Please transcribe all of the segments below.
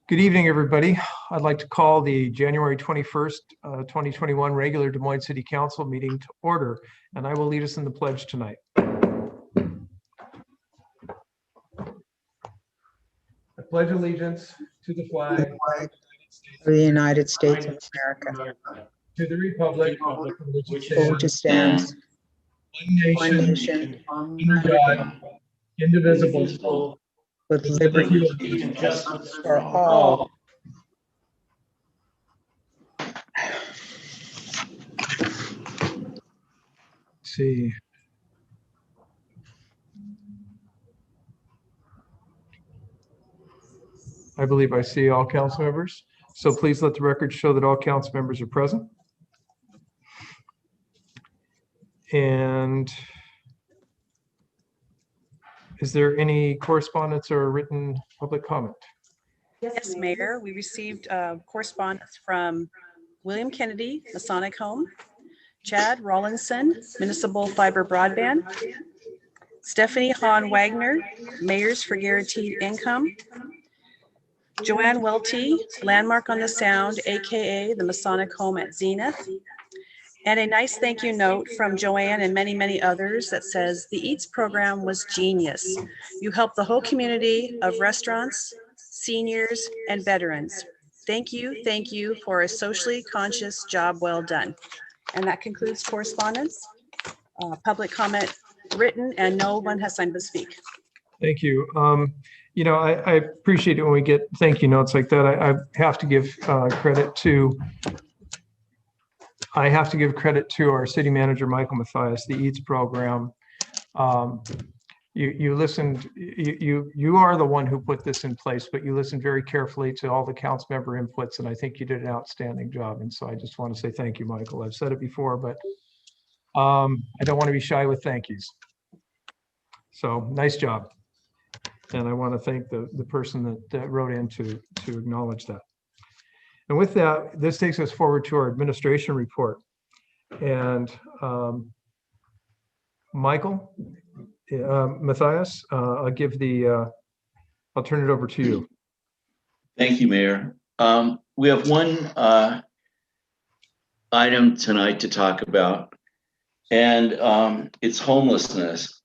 Good evening, everybody. I'd like to call the January 21st, 2021 regular Des Moines City Council meeting to order, and I will lead us in the pledge tonight. I pledge allegiance to the flag of the United States of America, to the republic for which which it it stands, one nation, under God, indivisible, with with liberty liberty and justice for all. Let's see. I believe I see all council members. So please let the record show that all council members are present. And is there any correspondence or written public comment? Yes, Mayor, we received correspondence from William Kennedy, Masonic Home, Chad Rawlinson, Municipal Fiber Broadband, Stephanie Hahn Wagner, Mayors for Guaranteed Income, Joanne Welty, Landmark on the Sound, AKA the Masonic Home at Zenith, and a nice thank you note from Joanne and many, many others that says, the EATS program was genius. You helped the whole community of restaurants, seniors, and veterans. Thank you for a socially conscious job well done. And that concludes correspondence, public comment written, and no one has signed to speak. Thank you. You know, I appreciate it when we get thank you notes like that. I have to give credit to our city manager, Michael Mathias, the EATS program. You listened, you are the one who put this in place, but you listened very carefully to all the council member inputs, and I think you did an outstanding job. And so I just want to say thank you, Michael. I've said it before, but I don't want to be shy with thank yous. So nice job. And I want to thank the person that wrote in to acknowledge that. And with that, this takes us forward to our administration report. And Michael Mathias, I'll turn it over to you. Thank you, Mayor. We have one item tonight to talk about, and it's homelessness.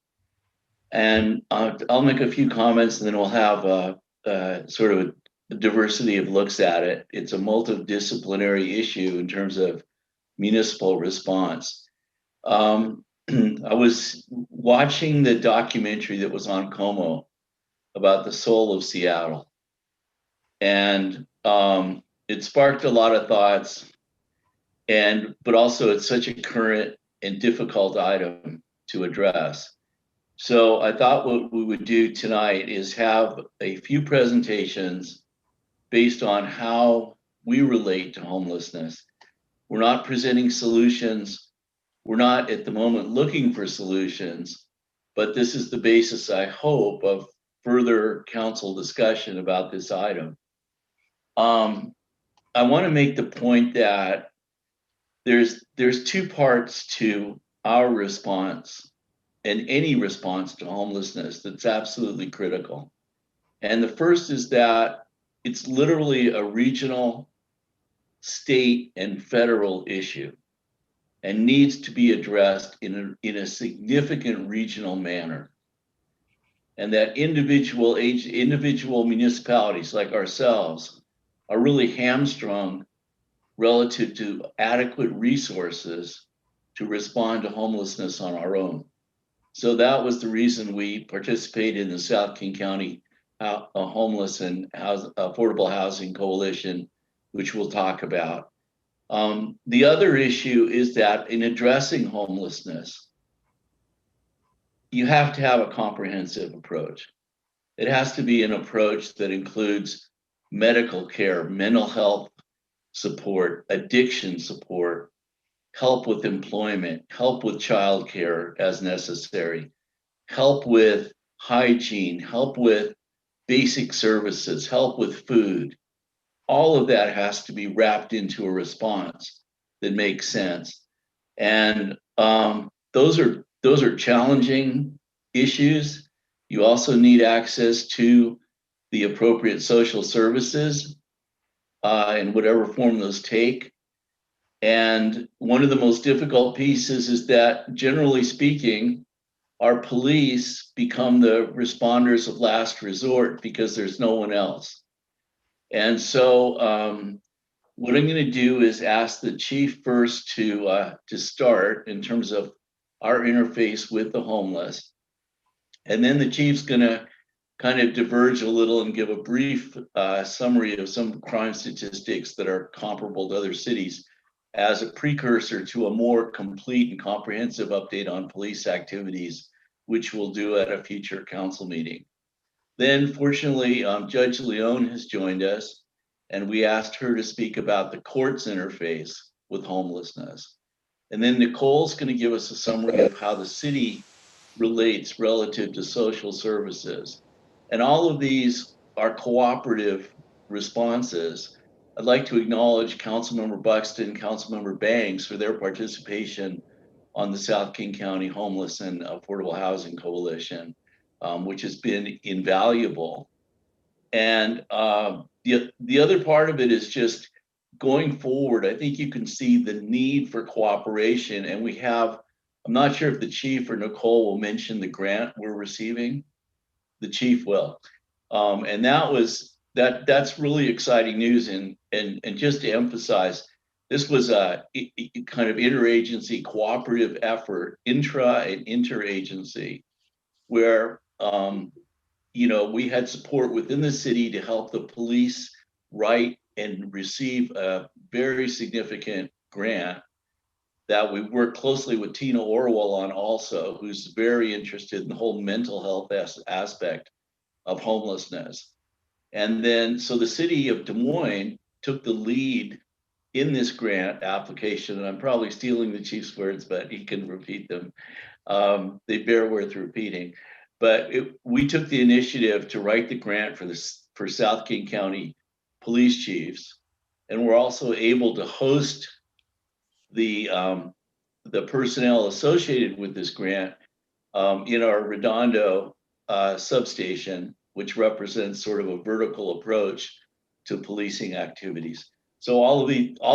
And I'll make a few comments, and then we'll have sort of a diversity of looks at it. It's a multidisciplinary issue in terms of municipal response. I was watching the documentary that was on Como about the soul of Seattle, and it sparked a lot of thoughts, but also it's such a current and difficult item to address. So I thought what we would do tonight is have a few presentations based on how we relate to homelessness. We're not presenting solutions. We're not at the moment looking for solutions, but this is the basis, I hope, of further council discussion about this item. I want to make the point that there's two parts to our response and any response to homelessness that's absolutely critical. And the first is that it's literally a regional, state, and federal issue, and needs to be addressed in a significant regional manner. And that individual municipalities like ourselves are really hamstrung relative to adequate resources to respond to homelessness on our own. So that was the reason we participated in the South King County Homeless and Affordable Housing Coalition, which we'll talk about. The other issue is that in addressing homelessness, you have to have a comprehensive approach. It has to be an approach that includes medical care, mental health support, addiction support, help with employment, help with childcare as necessary, help with hygiene, help with basic services, help with food. All of that has to be wrapped into a response that makes sense. And those are challenging issues. You also need access to the appropriate social services in whatever form those take. And one of the most difficult pieces is that, generally speaking, our police become the responders of last resort because there's no one else. And so what I'm going to do is ask the chief first to start in terms of our interface with the homeless. And then the chief's going to kind of diverge a little and give a brief summary of some crime statistics that are comparable to other cities as a precursor to a more complete and comprehensive update on police activities, which we'll do at a future council meeting. Then, fortunately, Judge Leone has joined us, and we asked her to speak about the court's interface with homelessness. And then Nicole's going to give us a summary of how the city relates relative to social services. And all of these are cooperative responses. I'd like to acknowledge Councilmember Buxton, Councilmember Banks for their participation on the South King County Homeless and Affordable Housing Coalition, which has been invaluable. And the other part of it is just going forward. I think you can see the need for cooperation, and we have, I'm not sure if the chief or Nicole will mention the grant we're receiving. The chief will. And that's really exciting news. And just to emphasize, this was a kind of interagency cooperative effort, intra and interagency, where we had support within the city to help the police write and receive a very significant grant that we work closely with Tina Orwell on also, who's very interested in the whole mental health aspect of homelessness. And then, so the city of Des Moines took the lead in this grant application, and I'm probably stealing the chief's words, but he can repeat them. They bear worth repeating. But we took the initiative to write the grant for South King County police chiefs, and we're also able to host the personnel associated with this grant in our Redondo substation, which represents sort of a vertical approach to policing activities. So all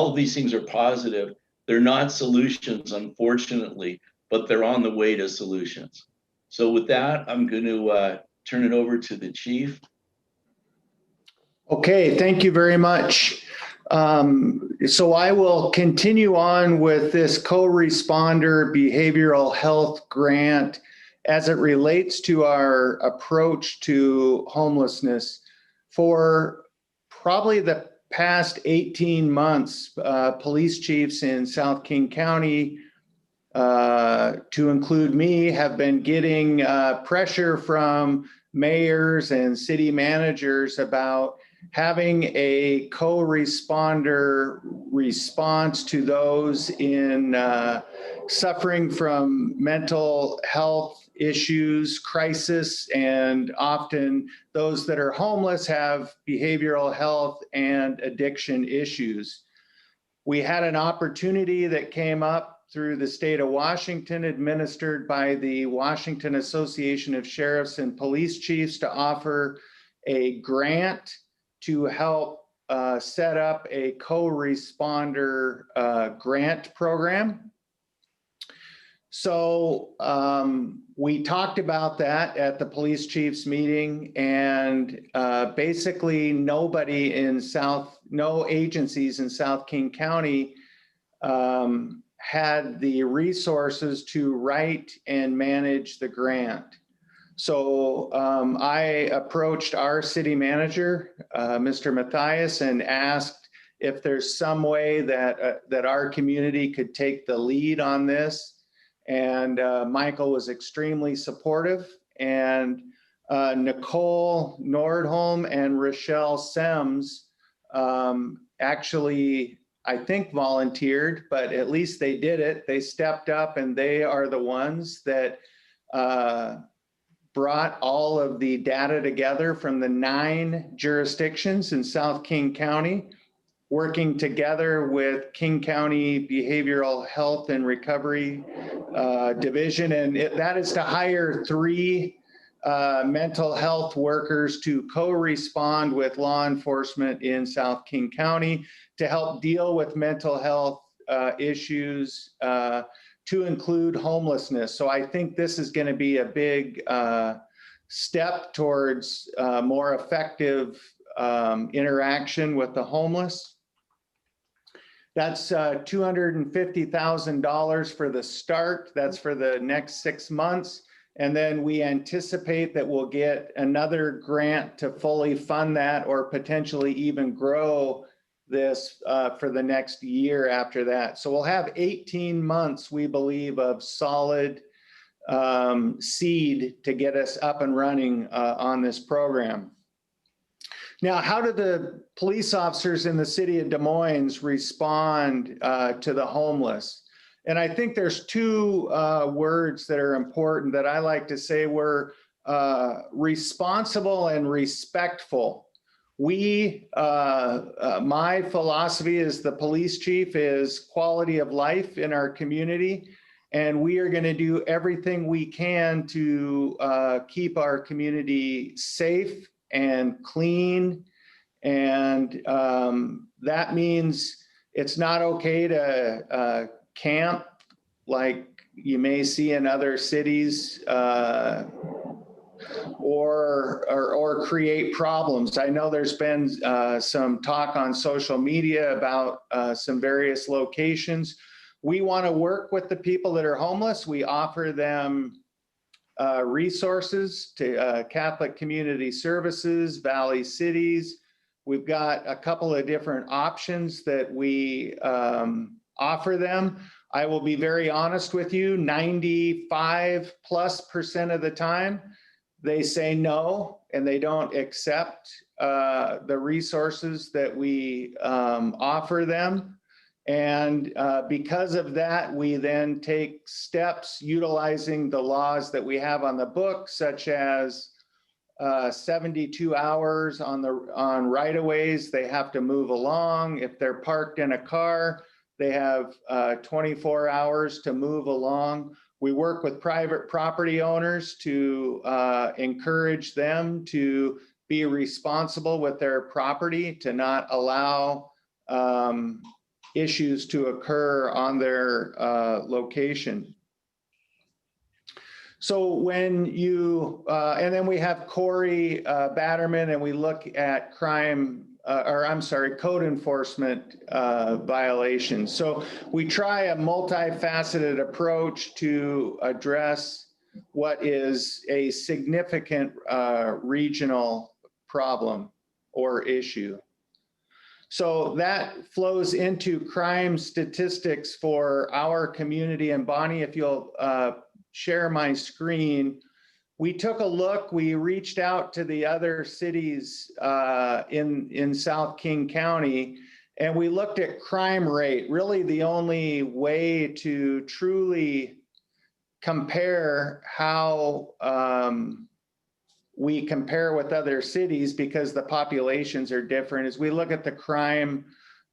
of these things are positive. They're not solutions, unfortunately, but they're on the way to solutions. So with that, I'm going to turn it over to the chief. Okay, thank you very much. So I will continue on with this co-responder behavioral health grant as it relates to our approach to homelessness. For probably the past 18 months, police chiefs in South King County, to include me, have been getting pressure from mayors and city managers about having a co-responder response to those in suffering from mental health issues, crisis, and often those that are homeless have behavioral health and addiction issues. We had an opportunity that came up through the state of Washington, administered by the Washington Association of Sheriffs and Police Chiefs, to offer a grant to help set up a co-responder grant program. So we talked about that at the police chiefs meeting, and basically no agencies in South King County had the resources to write and manage the grant. So I approached our city manager, Mr. Matthias, and asked if there's some way that our community could take the lead on this. And Michael was extremely supportive, and Nicole Nordholm and Rochelle Sems actually, I think, volunteered, but at least they did it. They stepped up, and they are the ones that brought all of the data together from the 9 jurisdictions in South King County, working together with King County Behavioral Health and Recovery Division, and that is to hire 3 mental health workers to co-respond with law enforcement in South King County to help deal with mental health issues, to include homelessness. So I think this is going to be a big step towards more effective interaction with the homeless. That's $250,000 for the start. That's for the next 6 months. And then we anticipate that we'll get another grant to fully fund that, or potentially even grow this for the next year after that. So we'll have 18 months, we believe, of solid seed to get us up and running on this program. Now, how do the police officers in the city of Des Moines respond to the homeless? And I think there's 2 words that are important that I like to say. We're responsible and respectful. My philosophy as the police chief is quality of life in our community, and we are going to do everything we can to keep our community safe and clean. And that means it's not okay to camp like you may see in other cities, or create problems. I know there's been some talk on social media about some various locations. We want to work with the people that are homeless. We offer them resources to Catholic Community Services, Valley Cities. We've got a couple of different options that we offer them. I will be very honest with you, 95+% of the time, they say no, and they don't accept the resources that we offer them. And because of that, we then take steps utilizing the laws that we have on the book, such as 72 hours on right-of-ways. They have to move along. If they're parked in a car, they have 24 hours to move along. We work with private property owners to encourage them to be responsible with their property, to not allow issues to occur on their location. So when you, and then we have Corey Batterman, and we look at code enforcement violations. So we try a multifaceted approach to address what is a significant regional problem or issue. So that flows into crime statistics for our community. And Bonnie, if you'll share my screen. We took a look, we reached out to the other cities in South King County, and we looked at crime rate, really the only way to truly compare how we compare with other cities, because the populations are different, is we look at the crime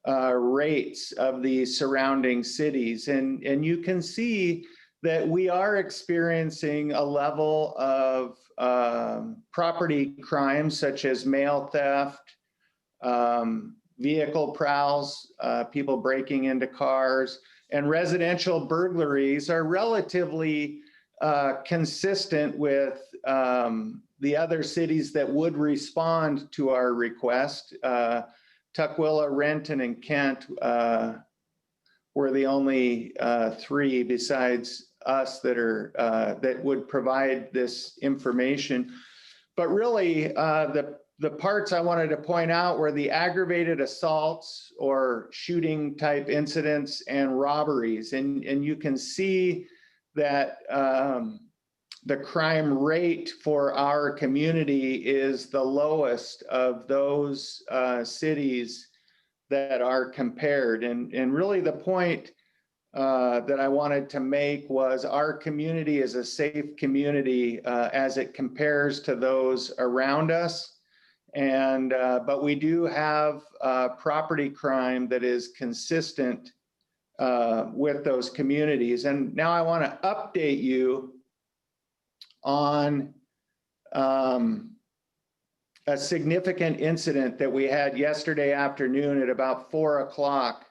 rates of the surrounding cities. And you can see that we are experiencing a level of property crimes such as mail theft, vehicle prowls, people breaking into cars, and residential burglaries are relatively consistent with the other cities that would respond to our request. Tukwila, Renton, and Kent were the only 3 besides us that would provide this information. But really, the parts I wanted to point out were the aggravated assaults or shooting type incidents and robberies. And you can see that the crime rate for our community is the lowest of those cities that are compared. And really the point that I wanted to make was our community is a safe community as it compares to those around us. And, but we do have property crime that is consistent with those communities. And now I want to update you on a significant incident that we had yesterday afternoon at about 4 o'clock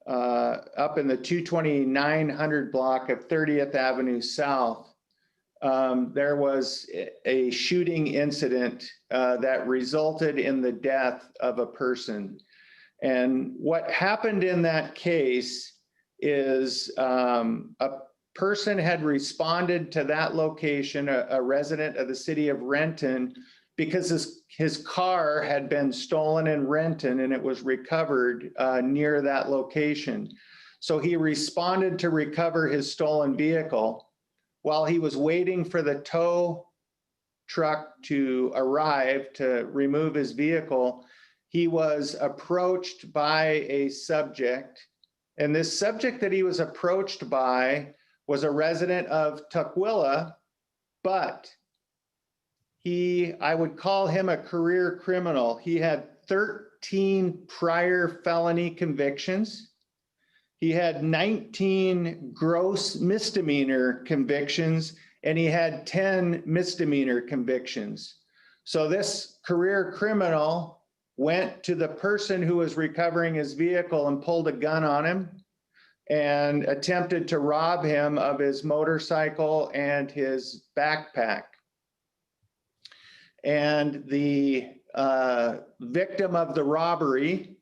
up in the 22900 block of 30th Avenue South. There was a shooting incident that resulted in the death of a person. And what happened in that case is a person had responded to that location, a resident of the city of Renton, because his car had been stolen in Renton and it was recovered near that location. So he responded to recover his stolen vehicle. While he was waiting for the tow truck to arrive to remove his vehicle, he was approached by a subject. And this subject that he was approached by was a resident of Tukwila, but I would call him a career criminal. He had 13 prior felony convictions. He had 19 gross misdemeanor convictions, and he had 10 misdemeanor convictions. So this career criminal went to the person who was recovering his vehicle and pulled a gun on him and attempted to rob him of his motorcycle and his backpack. And the victim of the robbery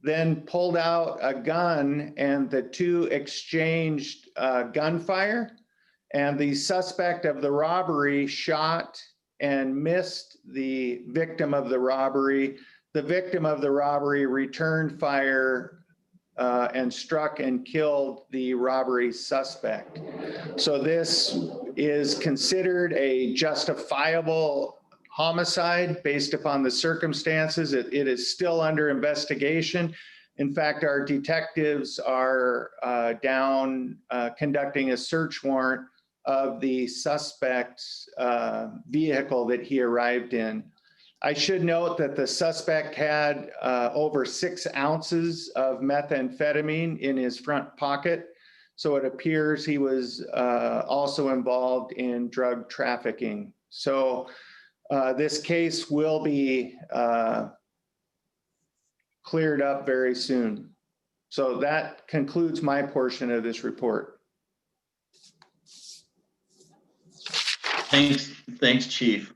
then pulled out a gun, and the two exchanged gunfire, and the suspect of the robbery shot and missed the victim of the robbery. The victim of the robbery returned fire and struck and killed the robbery suspect. So this is considered a justifiable homicide based upon the circumstances. It is still under investigation. In fact, our detectives are down conducting a search warrant of the suspect's vehicle that he arrived in. I should note that the suspect had over 6 ounces of methamphetamine in his front pocket. So it appears he was also involved in drug trafficking. So this case will be cleared up very soon. So that concludes my portion of this report. Thanks, Chief.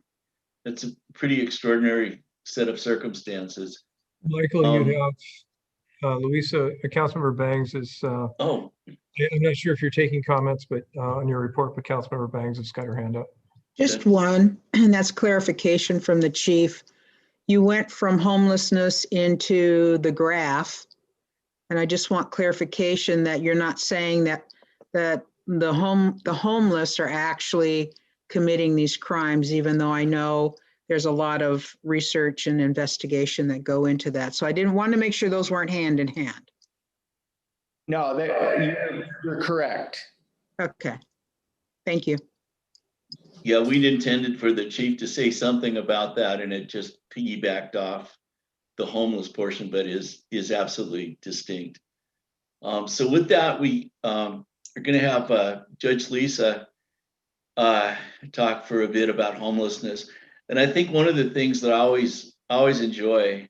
That's a pretty extraordinary set of circumstances. Michael, you have Louisa, Councilmember Bangs is, Oh, I'm not sure if you're taking comments, but on your report, but Councilmember Bangs has got her hand up. Just one, and that's clarification from the chief. You went from homelessness into the graph, and I just want clarification that you're not saying that the homeless are actually committing these crimes, even though I know there's a lot of research and investigation that go into that. So I didn't want to make sure those weren't hand in hand. No, you're correct. Okay, thank you. yeah, we'd intended for the chief to say something about that, and it just piggybacked off the homeless portion, but is absolutely distinct. So with that, we are going to have Judge Lisa talk for a bit about homelessness. And I think one of the things that I always enjoy,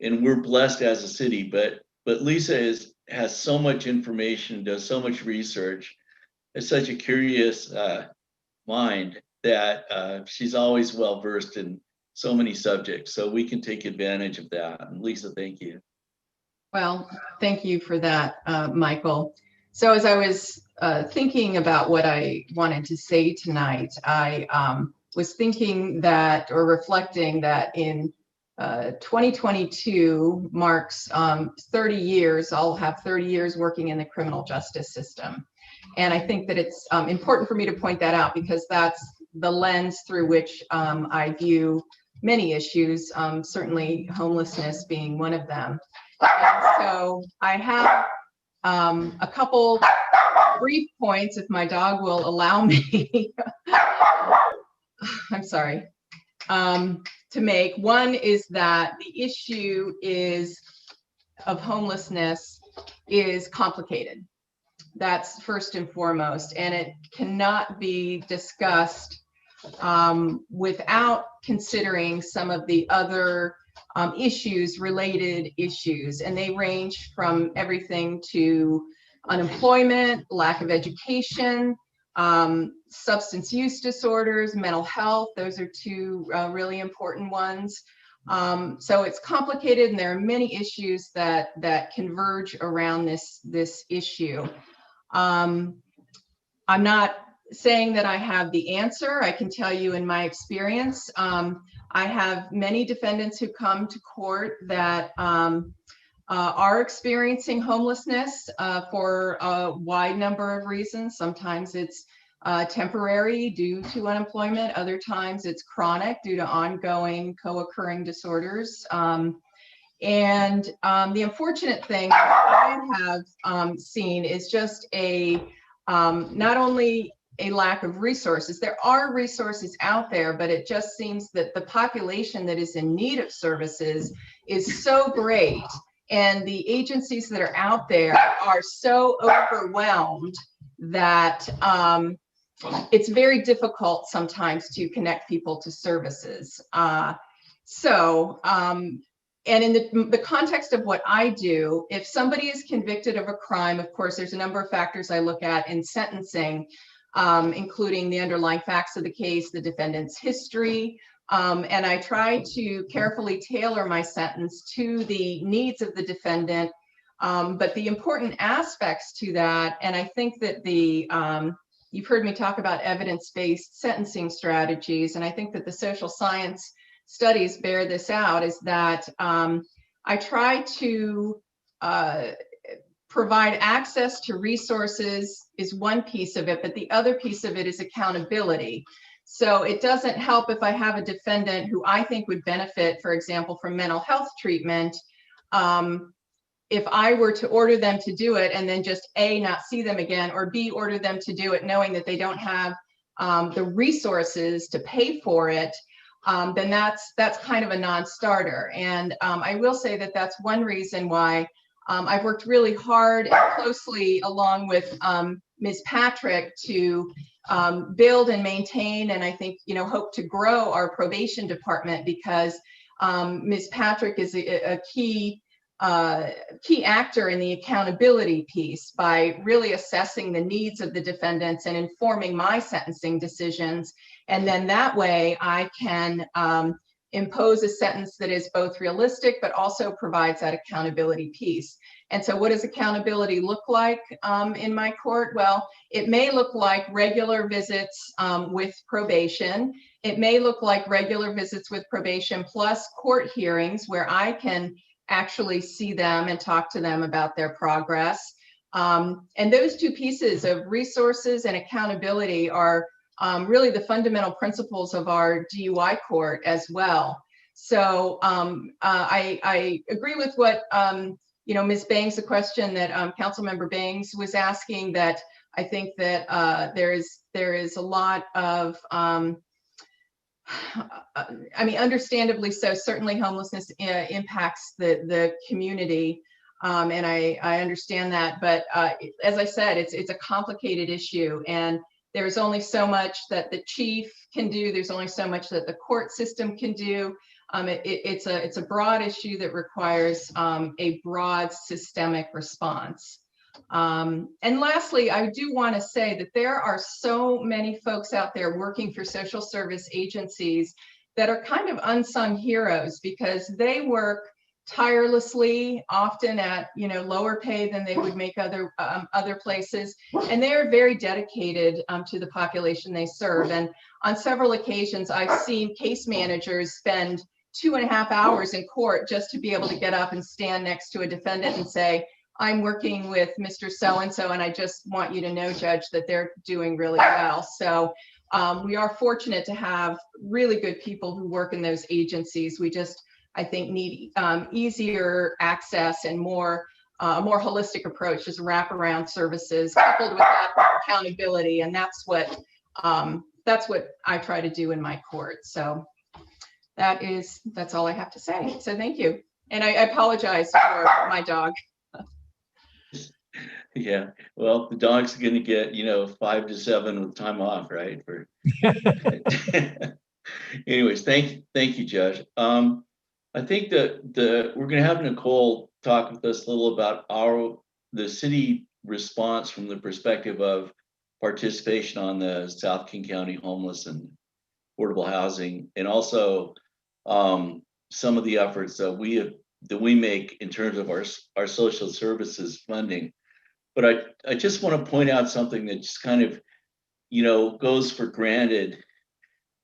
and we're blessed as a city, but Lisa has so much information, does so much research, has such a curious mind that she's always well versed in so many subjects. So we can take advantage of that. And Lisa, thank you. Well, thank you for that, Michael. So as I was thinking about what I wanted to say tonight, I was thinking that, or reflecting that in 2022 marks 30 years, I'll have 30 years working in the criminal justice system. And I think that it's important for me to point that out because that's the lens through which I view many issues, certainly homelessness being one of them. And so I have a couple brief points, if my dog will allow me. I'm sorry. to make. One is that the issue of homelessness is complicated. That's first and foremost, and it cannot be discussed without considering some of the other related issues, and they range from everything to unemployment, lack of education, substance use disorders, mental health. Those are two really important ones. So it's complicated, and there are many issues that converge around this issue. I'm not saying that I have the answer. I can tell you in my experience, I have many defendants who come to court that are experiencing homelessness for a wide number of reasons. Sometimes it's temporary due to unemployment. Other times it's chronic due to ongoing co-occurring disorders. And the unfortunate thing that I have seen is just not only a lack of resources. There are resources out there, but it just seems that the population that is in need of services is so great, and the agencies that are out there are so overwhelmed that it's very difficult sometimes to connect people to services. And in the context of what I do, if somebody is convicted of a crime, of course, there's a number of factors I look at in sentencing, including the underlying facts of the case, the defendant's history, and I try to carefully tailor my sentence to the needs of the defendant. But the important aspects to that, and I think that you've heard me talk about evidence-based sentencing strategies, and I think that the social science studies bear this out, is that I try to provide access to resources is one piece of it, but the other piece of it is accountability. So it doesn't help if I have a defendant who I think would benefit, for example, from mental health treatment, if I were to order them to do it and then just A, not see them again, or B, order them to do it knowing that they don't have the resources to pay for it, then that's kind of a non-starter. And I will say that that's one reason why I've worked really hard and closely along with Ms. Patrick to build and maintain, and I think, hope to grow our probation department, because Ms. Patrick is a key actor in the accountability piece by really assessing the needs of the defendants and informing my sentencing decisions. And then that way I can impose a sentence that is both realistic, but also provides that accountability piece. And so what does accountability look like in my court? Well, it may look like regular visits with probation. It may look like regular visits with probation plus court hearings where I can actually see them and talk to them about their progress. And those two pieces of resources and accountability are really the fundamental principles of our DUI court as well. So I agree with what, Ms. Bangs, the question that Councilmember Bangs was asking, that I think that there is a lot of, understandably so, certainly homelessness impacts the community, and I understand that. But as I said, it's a complicated issue, and there's only so much that the chief can do. There's only so much that the court system can do. It's a broad issue that requires a broad systemic response. And lastly, I do want to say that there are so many folks out there working for social service agencies that are kind of unsung heroes, because they work tirelessly, often at lower pay than they would make other places, and they are very dedicated to the population they serve. And on several occasions, I've seen case managers spend 2.5 hours in court just to be able to get up and stand next to a defendant and say, I'm working with Mr. So-and-so, and I just want you to know, Judge, that they're doing really well. So we are fortunate to have really good people who work in those agencies. We just, I think, need easier access and a more holistic approach, just wraparound services coupled with that accountability. And that's what I try to do in my court. So that's all I have to say. So thank you. And I apologize for my dog. Yeah, well, the dog's gonna get, 5 to 7 with time off, right? Anyways, thank you, Josh. I think that we're gonna have Nicole talk with us a little about the city response from the perspective of participation on the South King County homeless and affordable housing, and also some of the efforts that we make in terms of our social services funding. But I just want to point out something that just kind of, goes for granted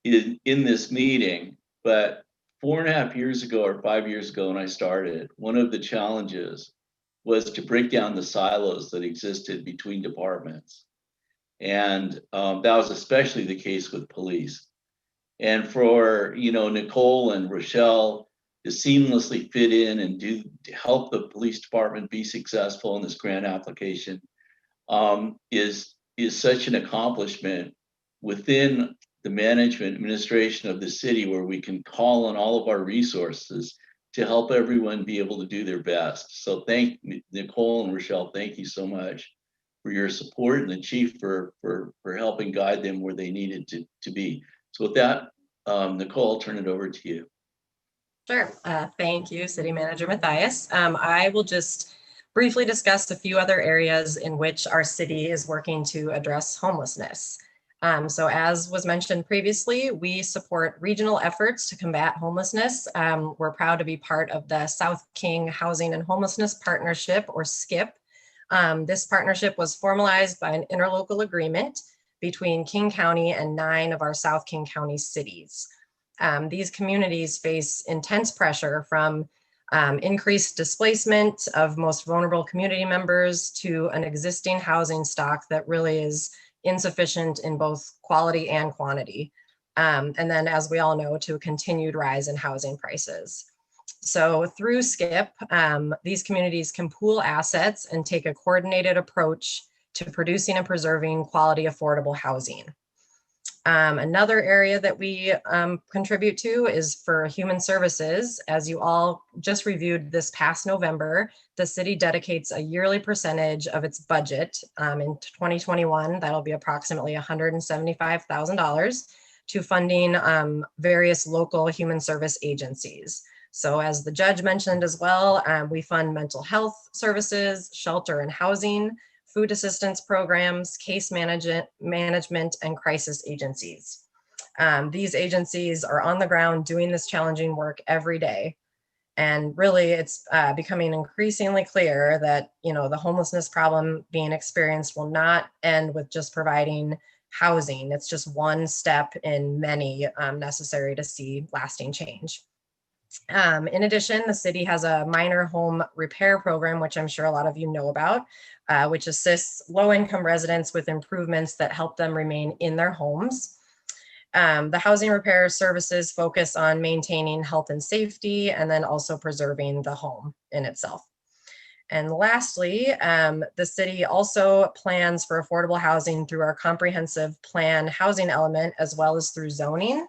in this meeting. But 4.5 years ago or 5 years ago when I started, one of the challenges was to break down the silos that existed between departments. And that was especially the case with police. And for, Nicole and Rochelle to seamlessly fit in and to help the police department be successful in this grant application is such an accomplishment within the management administration of the city, where we can call on all of our resources to help everyone be able to do their best. So thank Nicole and Rochelle, thank you so much for your support, and the chief for helping guide them where they needed to be. So with that, Nicole, I'll turn it over to you. Sure. Thank you, City Manager Matthias. I will just briefly discuss a few other areas in which our city is working to address homelessness. So as was mentioned previously, we support regional efforts to combat homelessness. We're proud to be part of the South King Housing and Homelessness Partnership, or SKIP. This partnership was formalized by an interlocal agreement between King County and 9 of our South King County cities. These communities face intense pressure from increased displacement of most vulnerable community members to an existing housing stock that really is insufficient in both quality and quantity. And then, as we all know, to a continued rise in housing prices. So through SKIP, these communities can pool assets and take a coordinated approach to producing and preserving quality, affordable housing. Another area that we contribute to is for human services. As you all just reviewed this past November, the city dedicates a yearly percentage of its budget. In 2021, that'll be approximately $175,000 to funding various local human service agencies. So as the judge mentioned as well, we fund mental health services, shelter and housing, food assistance programs, case management, and crisis agencies. These agencies are on the ground doing this challenging work every day. And really, it's becoming increasingly clear that, the homelessness problem being experienced will not end with just providing housing. It's just one step in many necessary to see lasting change. In addition, the city has a minor home repair program, which I'm sure a lot of you know about, which assists low-income residents with improvements that help them remain in their homes. The housing repair services focus on maintaining health and safety, and then also preserving the home in itself. And lastly, the city also plans for affordable housing through our comprehensive plan housing element, as well as through zoning.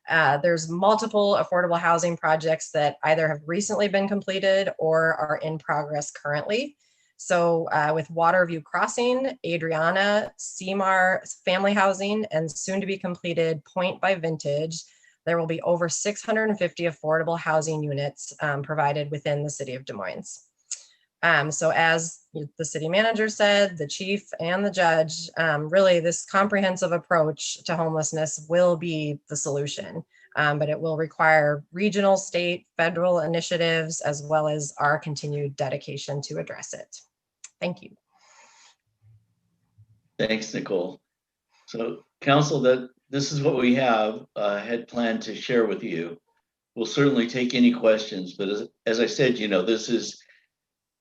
There's multiple affordable housing projects that either have recently been completed or are in progress currently. So with Waterview Crossing, Adriana, Seymour Family Housing, and soon to be completed Point by Vintage, there will be over 650 affordable housing units provided within the city of Des Moines. So as the city manager said, the chief and the judge, really this comprehensive approach to homelessness will be the solution, but it will require regional, state, federal initiatives, as well as our continued dedication to address it. Thank you. Thanks, Nicole. So council, this is what we had planned to share with you. We'll certainly take any questions, but as I said, this is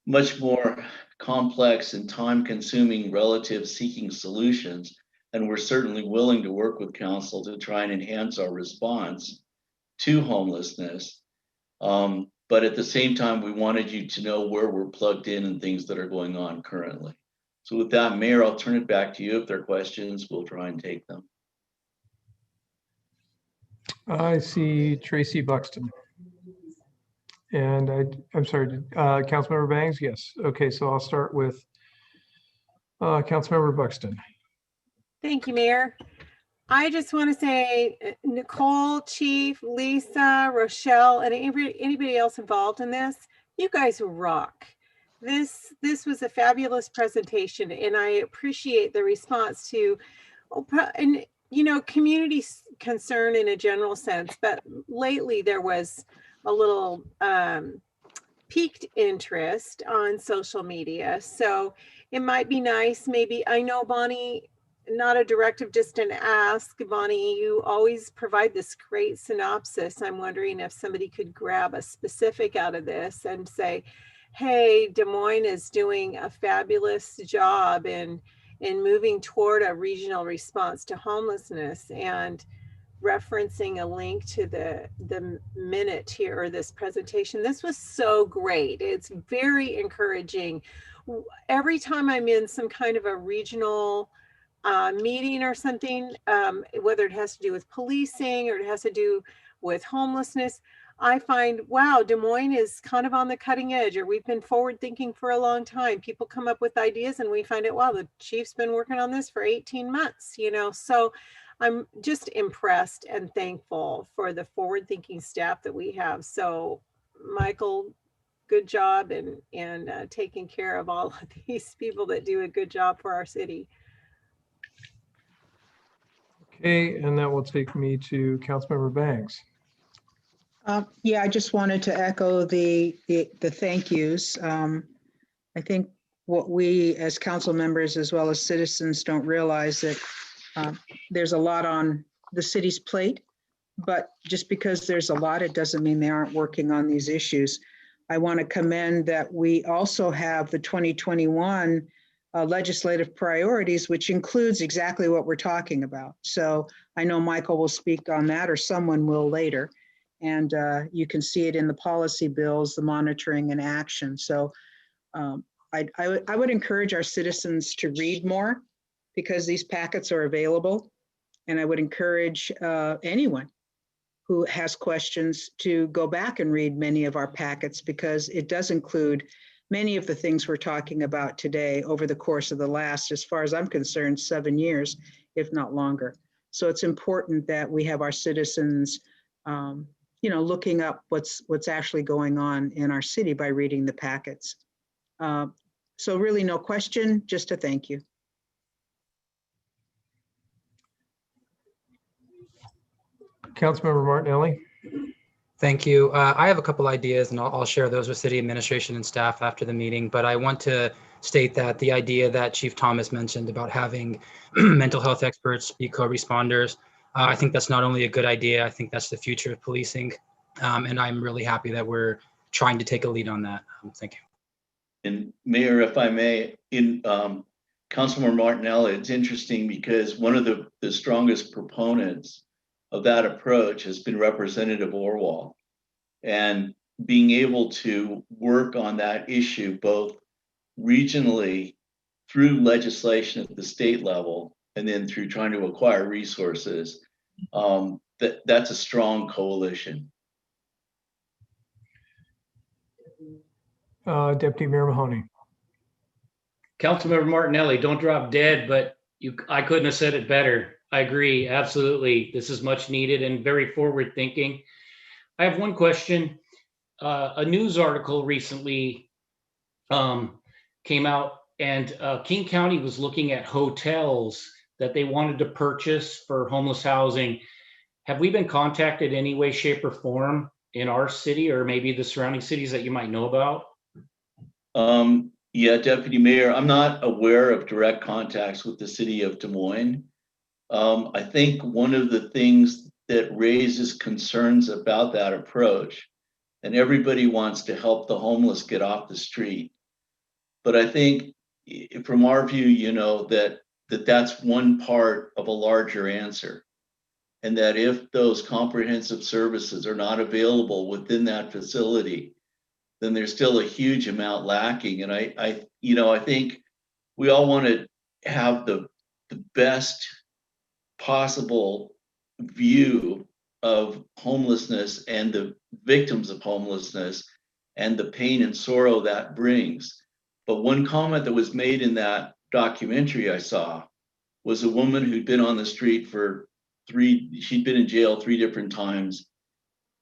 much more complex and time-consuming relative seeking solutions, and we're certainly willing to work with council to try and enhance our response to homelessness. But at the same time, we wanted you to know where we're plugged in and things that are going on currently. So with that, Mayor, I'll turn it back to you. If there are questions, we'll try and take them. I see Tracy Buxton. And I'm sorry, Councilmember Bangs? Yes. Okay, so I'll start with Councilmember Buxton. Thank you, Mayor. I just want to say, Nicole, Chief, Lisa, Rochelle, and anybody else involved in this, you guys rock. This was a fabulous presentation, and I appreciate the response to, and community concern in a general sense, but lately there was a little piqued interest on social media. So it might be nice, maybe, I know, Bonnie, not a directive, just an ask. Bonnie, you always provide this great synopsis. I'm wondering if somebody could grab a specific out of this and say, hey, Des Moines is doing a fabulous job in moving toward a regional response to homelessness, and referencing a link to the minute here, or this presentation. This was so great. It's very encouraging. Every time I'm in some kind of a regional meeting or something, whether it has to do with policing or it has to do with homelessness, I find, wow, Des Moines is kind of on the cutting edge, or we've been forward thinking for a long time. People come up with ideas and we find out, wow, the chief's been working on this for 18 months, so I'm just impressed and thankful for the forward thinking staff that we have. So Michael, good job in taking care of all of these people that do a good job for our city. Okay, and that will take me to Councilmember Bangs. Yeah, I just wanted to echo the thank yous. I think what we as council members as well as citizens don't realize that there's a lot on the city's plate, but just because there's a lot, it doesn't mean they aren't working on these issues. I want to commend that we also have the 2021 legislative priorities, which includes exactly what we're talking about. So I know Michael will speak on that, or someone will later. And you can see it in the policy bills, the monitoring and action. So I would encourage our citizens to read more, because these packets are available. And I would encourage anyone who has questions to go back and read many of our packets, because it does include many of the things we're talking about today over the course of the last, as far as I'm concerned, 7 years, if not longer. So it's important that we have our citizens looking up what's actually going on in our city by reading the packets. So really no question, just a thank you. Councilmember Martinelli. Thank you. I have a couple ideas, and I'll share those with city administration and staff after the meeting. But I want to state that the idea that Chief Thomas mentioned about having mental health experts be co-responders, I think that's not only a good idea, I think that's the future of policing. And I'm really happy that we're trying to take a lead on that. Thank you. And Mayor, if I may, in Councilmember Martinelli, it's interesting because one of the strongest proponents of that approach has been Representative Orwell, and being able to work on that issue both regionally through legislation at the state level and then through trying to acquire resources, that's a strong coalition. Deputy Mayor Mahoney. Councilmember Martinelli, don't drop dead, but I couldn't have said it better. I agree, absolutely. This is much needed and very forward thinking. I have one question. A news article recently came out, and King County was looking at hotels that they wanted to purchase for homeless housing. Have we been contacted any way, shape, or form in our city or maybe the surrounding cities that you might know about? Yeah, Deputy Mayor, I'm not aware of direct contacts with the city of Des Moines. I think one of the things that raises concerns about that approach, and everybody wants to help the homeless get off the street, but I think from our view, that's one part of a larger answer. And that if those comprehensive services are not available within that facility, then there's still a huge amount lacking. And I think we all want to have the best possible view of homelessness and the victims of homelessness and the pain and sorrow that brings. But one comment that was made in that documentary I saw was a woman who'd been on the street for she'd been in jail 3 different times,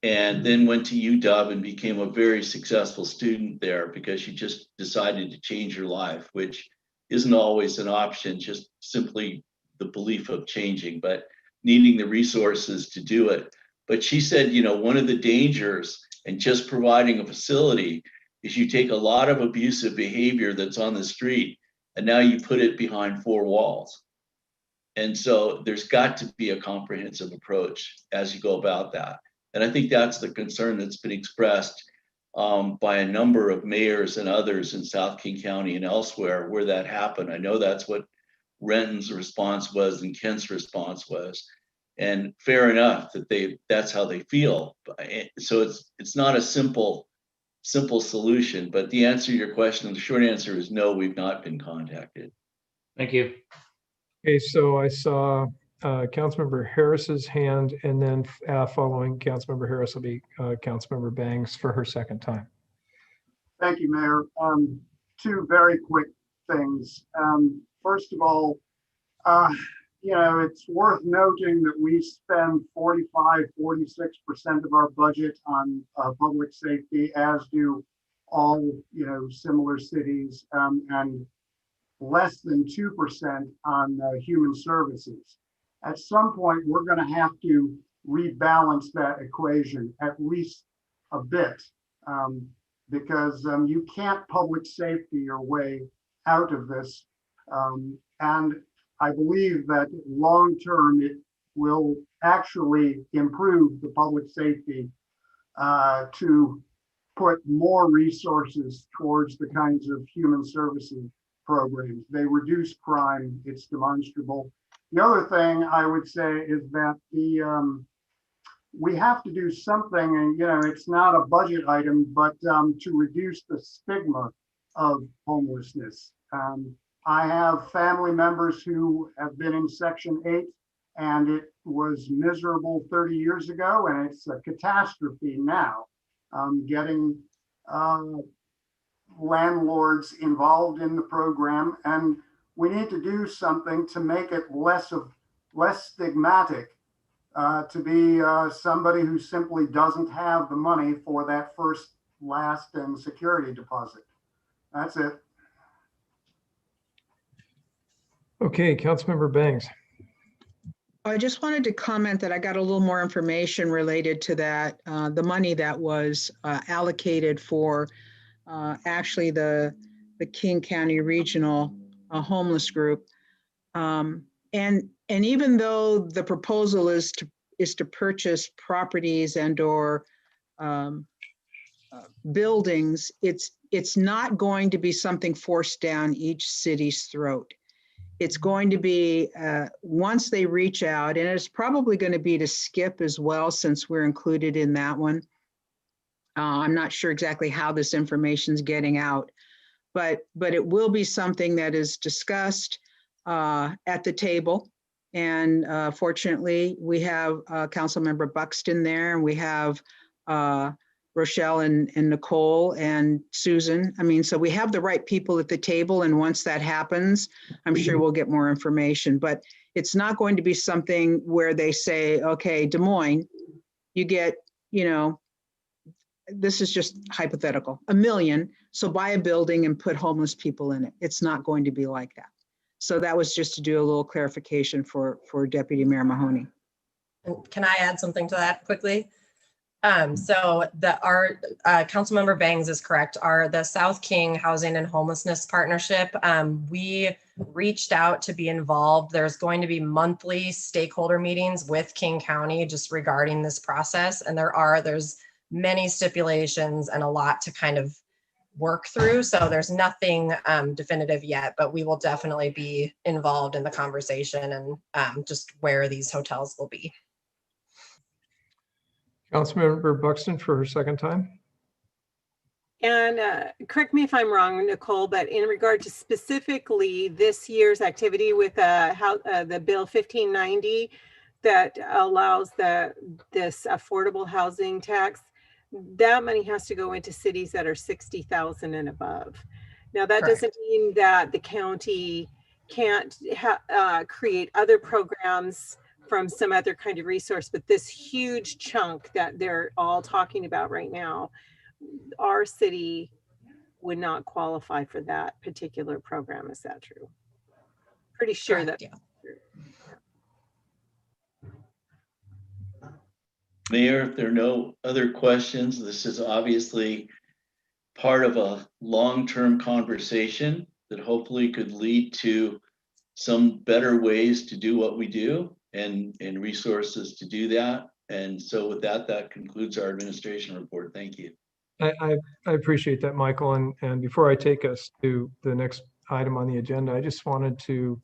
and then went to UW and became a very successful student there because she just decided to change her life, which isn't always an option, just simply the belief of changing, but needing the resources to do it. But she said, you know, one of the dangers in just providing a facility is you take a lot of abusive behavior that's on the street and now you put it behind 4 walls. And so there's got to be a comprehensive approach as you go about that. And I think that's the concern that's been expressed by a number of mayors and others in South King County and elsewhere where that happened. I know that's what Renton's response was and Kent's response was. And fair enough that that's how they feel. So it's not a simple solution, but the answer to your question, the short answer is no, we've not been contacted. Thank you. Okay, so I saw Councilmember Harris's hand, and then following Councilmember Harris will be Councilmember Bangs for her second time. Thank you, Mayor. 2 very quick things. First of all, you know, it's worth noting that we spend 45, 46% of our budget on public safety, as do all, you know, similar cities, and less than 2% on human services. At some point, we're going to have to rebalance that equation at least a bit, because you can't public safety your way out of this. And I believe that long term, it will actually improve the public safety to put more resources towards the kinds of human services programs. They reduce crime, it's demonstrable. The other thing I would say is that we have to do something, and you know, it's not a budget item, but to reduce the stigma of homelessness. I have family members who have been in Section 8, and it was miserable 30 years ago, and it's a catastrophe now. Getting landlords involved in the program, and we need to do something to make it less stigmatic to be somebody who simply doesn't have the money for that first, last, and security deposit. That's it. Okay, Councilmember Bangs. I just wanted to comment that I got a little more information related to that, the money that was allocated for actually the King County Regional Homeless Group. And even though the proposal is to purchase properties and or buildings, it's not going to be something forced down each city's throat. It's going to be, once they reach out, and it's probably going to be to Skip as well, since we're included in that one. I'm not sure exactly how this information is getting out, but it will be something that is discussed at the table. And fortunately, we have Councilmember Buxton there, and we have Rochelle and Nicole and Susan. I mean, so we have the right people at the table. And once that happens, I'm sure we'll get more information. But it's not going to be something where they say, okay, Des Moines, you get, you know, this is just hypothetical, $1 million. So buy a building and put homeless people in it. It's not going to be like that. So that was just to do a little clarification for Deputy Mayor Mahoney. Can I add something to that quickly? So our Councilmember Bangs is correct. The South King Housing and Homelessness Partnership, we reached out to be involved. There's going to be monthly stakeholder meetings with King County just regarding this process. And there's many stipulations and a lot to kind of work through. So there's nothing definitive yet, but we will definitely be involved in the conversation and just where these hotels will be. Councilmember Buxton for her second time. And correct me if I'm wrong, Nicole, but in regard to specifically this year's activity with the Bill 1590, that allows this affordable housing tax, that money has to go into cities that are 60,000 and above. Now, that Correct. doesn't mean that the county can't create other programs from some other kind of resource, but this huge chunk that they're all talking about right now, our city would not qualify for that particular program. Is that true? Pretty sure Correct, that. yeah. Mayor, if there are no other questions, this is obviously part of a long-term conversation that hopefully could lead to some better ways to do what we do and resources to do that. And so with that, that concludes our administration report. Thank you. I appreciate that, Michael. And before I take us to the next item on the agenda, I just wanted to,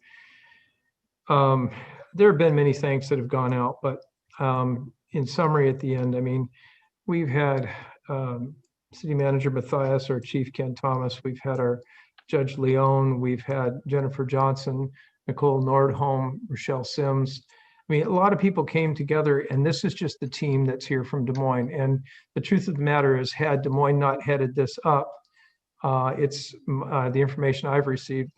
there have been many thanks that have gone out, but in summary at the end, I mean, we've had City Manager Matthias, our Chief Ken Thomas, we've had our Judge Leone, we've had Jennifer Johnson, Nicole Nordholm, Rochelle Sims. I mean, a lot of people came together, and this is just the team that's here from Des Moines. And the truth of the matter is, had Des Moines not headed this up, it's the information I've received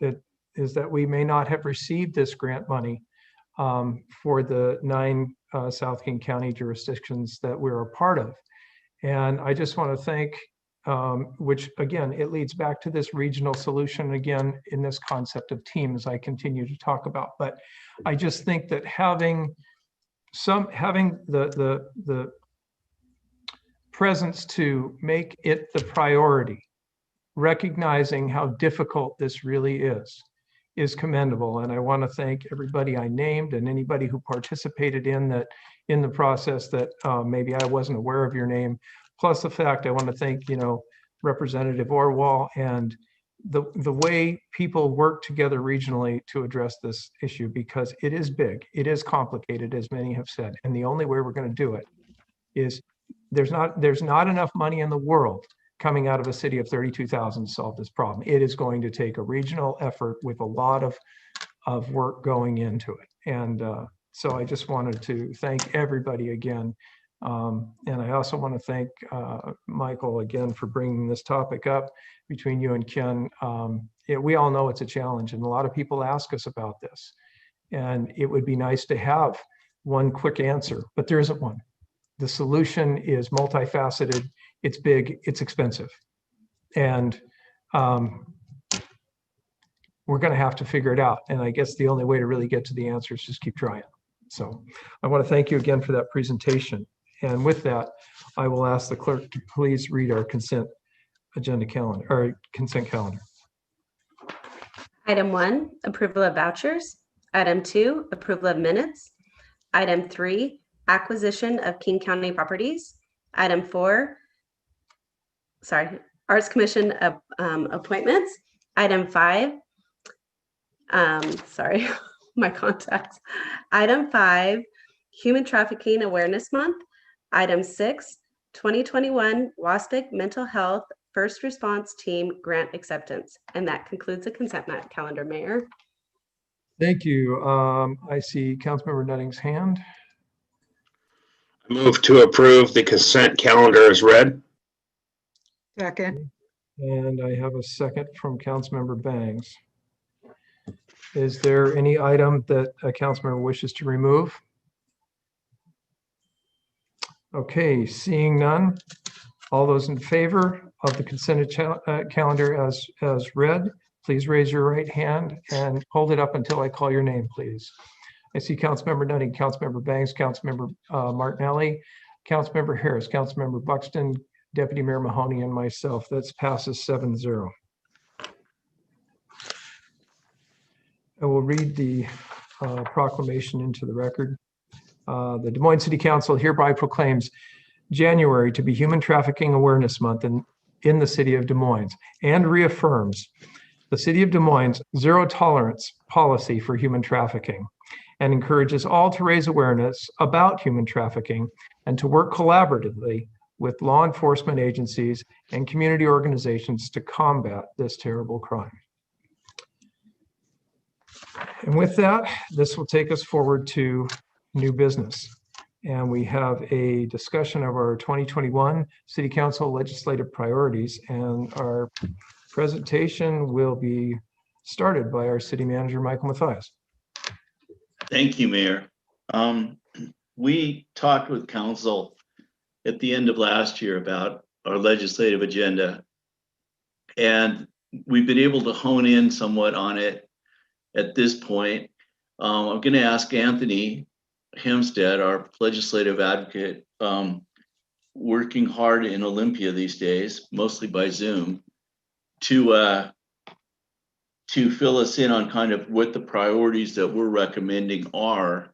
is that we may not have received this grant money for the 9 South King County jurisdictions that we're a part of. And I just want to thank, which again, it leads back to this regional solution again in this concept of team as I continue to talk about. But I just think that having the presence to make it the priority, recognizing how difficult this really is commendable. And I want to thank everybody I named and anybody who participated in the process that maybe I wasn't aware of your name. Plus the fact I want to thank, Representative Orwell and the way people work together regionally to address this issue, because it is big, it is complicated, as many have said. And the only way we're going to do it is there's not enough money in the world coming out of a city of 32,000 to solve this problem. It is going to take a regional effort with a lot of work going into it. And so I just wanted to thank everybody again. And I also want to thank Michael again for bringing this topic up between you and Ken. We all know it's a challenge, and a lot of people ask us about this. And it would be nice to have one quick answer, but there isn't one. The solution is multifaceted. It's big, it's expensive. And we're going to have to figure it out. And I guess the only way to really get to the answer is just keep trying. So I want to thank you again for that presentation. And with that, I will ask the clerk to please read our consent calendar. Item 1, approval of vouchers. Item 2, approval of minutes. Item 3, acquisition of King County properties. Item 4, Arts Commission appointments. Item 5, my contacts. Item 5, Human Trafficking Awareness Month. Item 6, 2021 WASPIC Mental Health First Response Team Grant Acceptance. And that concludes the consent calendar, Mayor. Thank you. I see Councilmember Nutting's hand. I move to approve the consent calendar as read. Second. And I have a second from Councilmember Bangs. Is there any item that a council member wishes to remove? Okay, seeing none. All those in favor of the consent calendar as read, please raise your right hand and hold it up until I call your name, please. I see Councilmember Nutting, Councilmember Bangs, Councilmember Martinelli, Councilmember Harris, Councilmember Buxton, Deputy Mayor Mahoney, and myself. That passes 7-0. I will read the proclamation into the record. The Des Moines City Council hereby proclaims January to be Human Trafficking Awareness Month in the city of Des Moines, and reaffirms the city of Des Moines' zero tolerance policy for human trafficking, and encourages all to raise awareness about human trafficking and to work collaboratively with law enforcement agencies and community organizations to combat this terrible crime. And with that, this will take us forward to new business. And we have a discussion of our 2021 City Council legislative priorities. And our presentation will be started by our City Manager, Michael Mathias. Thank you, Mayor. We talked with council at the end of last year about our legislative agenda, and we've been able to hone in somewhat on it at this point. I'm going to ask Anthony Hempstead, our legislative advocate, working hard in Olympia these days, mostly by Zoom, to fill us in on kind of what the priorities that we're recommending are.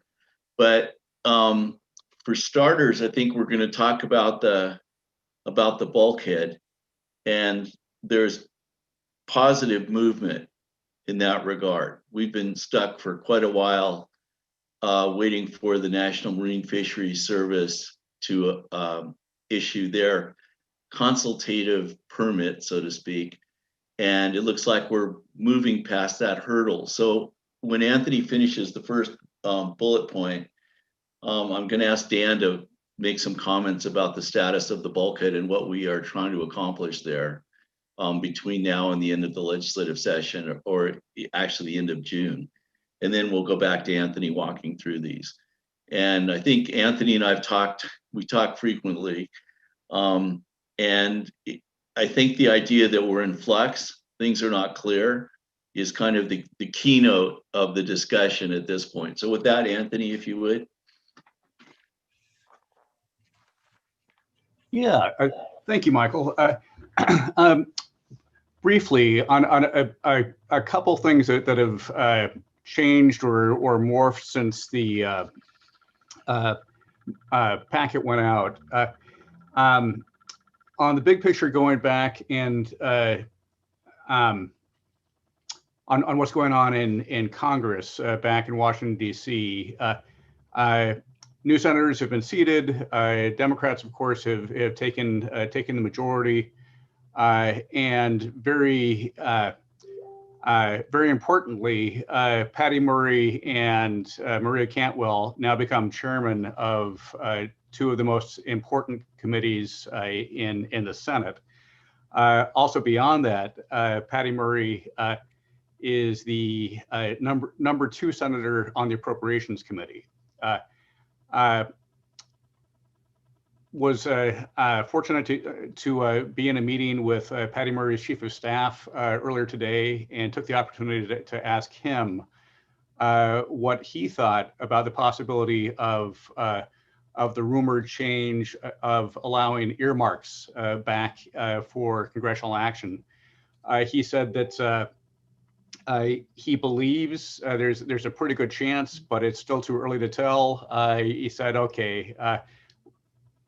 But for starters, I think we're going to talk about the bulkhead, and there's positive movement in that regard. We've been stuck for quite a while waiting for the National Marine Fisheries Service to issue their consultative permit, so to speak. And it looks like we're moving past that hurdle. So when Anthony finishes the first bullet point, I'm going to ask Dan to make some comments about the status of the bulkhead and what we are trying to accomplish there between now and the end of the legislative session, or actually the end of June. And then we'll go back to Anthony walking through these. And I think Anthony and I've talked, we talk frequently. And I think the idea that we're in flux, things are not clear, is kind of the keynote of the discussion at this point. So with that, Anthony, if you would. Yeah, thank you, Michael. Briefly, on a couple things that have changed or morphed since the packet went out. On the big picture, going back and on what's going on in Congress back in Washington, D.C., new senators have been seated. Democrats, of course, have taken the majority, and very importantly, Patty Murray and Maria Cantwell now become chairman of two of the most important committees in the Senate. Also beyond that, Patty Murray is the number 2 senator on the Appropriations Committee. Was fortunate to be in a meeting with Patty Murray's chief of staff earlier today, and took the opportunity to ask him what he thought about the possibility of the rumored change of allowing earmarks back for congressional action. He said that he believes there's a pretty good chance, but it's still too early to tell. He said, okay,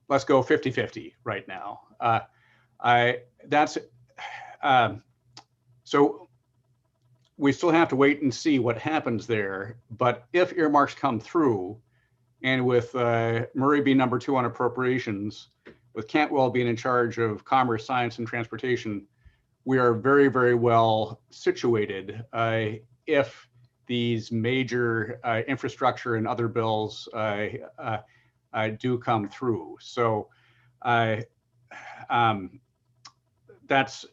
let's go 50-50 right now. So we still have to wait and see what happens there. But if earmarks come through, and with Murray being number 2 on appropriations, with Cantwell being in charge of commerce, science, and transportation, we are very, very well situated if these major infrastructure and other bills do come through. So that's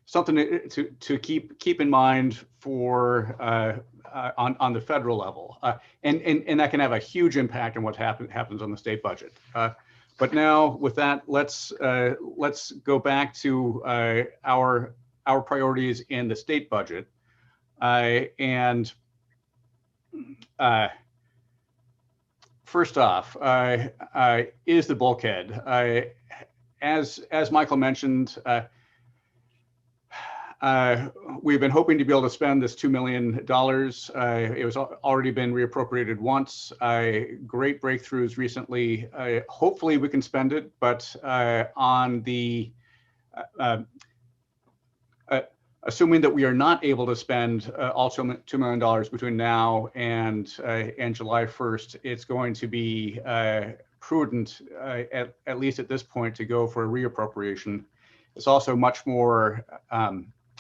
something to keep in mind for on the federal level, and that can have a huge impact on what happens on the state budget. But now, with that, let's go back to our priorities in the state budget, and first off, is the bulkhead. As Michael mentioned, we've been hoping to be able to spend this $2 million. It was already been reappropriated once. Great breakthroughs recently. Hopefully we can spend it, but on the assuming that we are not able to spend all $2 million between now and July 1st, it's going to be prudent, at least at this point, to go for a reappropriation. It's also much more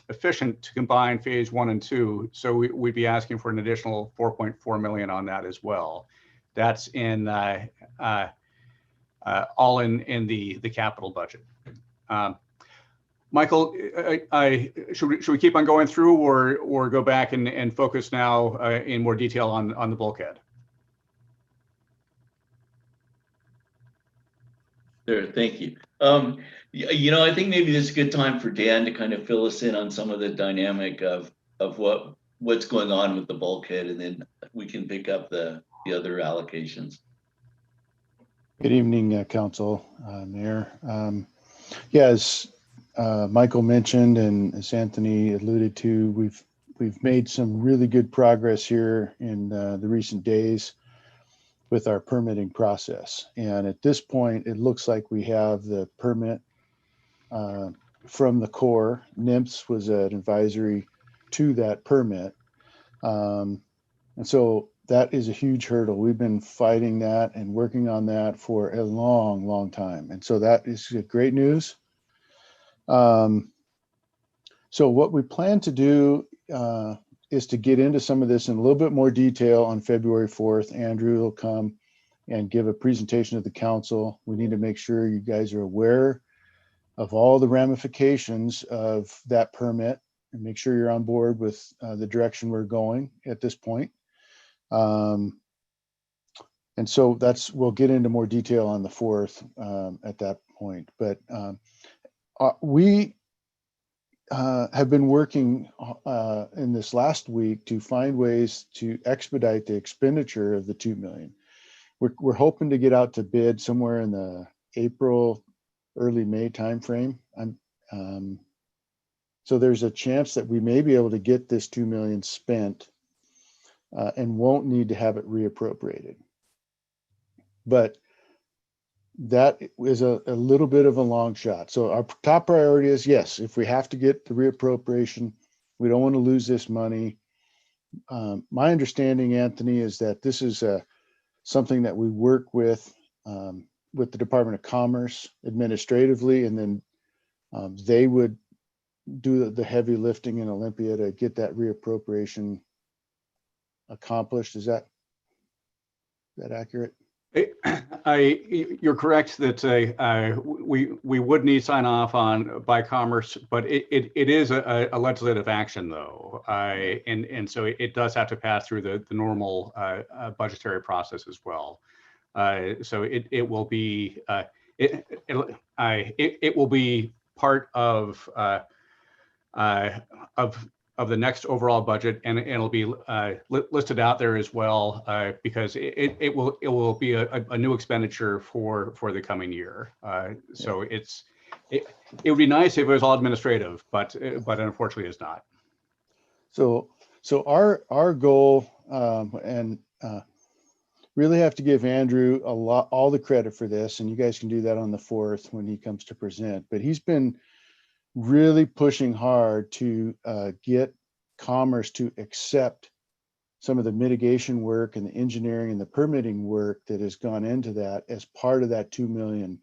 efficient to combine phase 1 and 2. So we'd be asking for an additional $4.4 million on that as well. That's in all in the capital budget. Michael, should we keep on going through or go back and focus now in more detail on the bulkhead? Sure, thank you. I think maybe this is a good time for Dan to kind of fill us in on some of the dynamic of what's going on with the bulkhead, and then we can pick up the other allocations. Good evening, Council, Mayor. As Michael mentioned and as Anthony alluded to, we've made some really good progress here in the recent days with our permitting process. And at this point, it looks like we have the permit from the Corps. NIMS was an advisory to that permit. And so that is a huge hurdle. We've been fighting that and working on that for a long, long time. And so that is great news. So what we plan to do is to get into some of this in a little bit more detail on February 4th. Andrew will come and give a presentation to the council. We need to make sure you guys are aware of all the ramifications of that permit and make sure you're on board with the direction we're going at this point. And so we'll get into more detail on the 4th at that point. But we have been working in this last week to find ways to expedite the expenditure of the $2 million. We're hoping to get out to bid somewhere in the April, early May timeframe. So there's a chance that we may be able to get this $2 million spent and won't need to have it reappropriated. But that is a little bit of a long shot. So our top priority is, yes, if we have to get the reappropriation, we don't want to lose this money. My understanding, Anthony, is that this is something that we work with the Department of Commerce administratively, and then they would do the heavy lifting in Olympia to get that reappropriation accomplished. Is that accurate? You're correct that we would need sign off on by Commerce, but it is a legislative action though, and so it does have to pass through the normal budgetary process as well. So it will be it will be part of the next overall budget, and it'll be listed out there as well because it will be a new expenditure for the coming year. So it would be nice if it was all administrative, but unfortunately it's not. So our goal, and really have to give Andrew all the credit for this, and you guys can do that on the 4th when he comes to present. But he's been really pushing hard to get Commerce to accept some of the mitigation work and the engineering and the permitting work that has gone into that as part of that $2 million.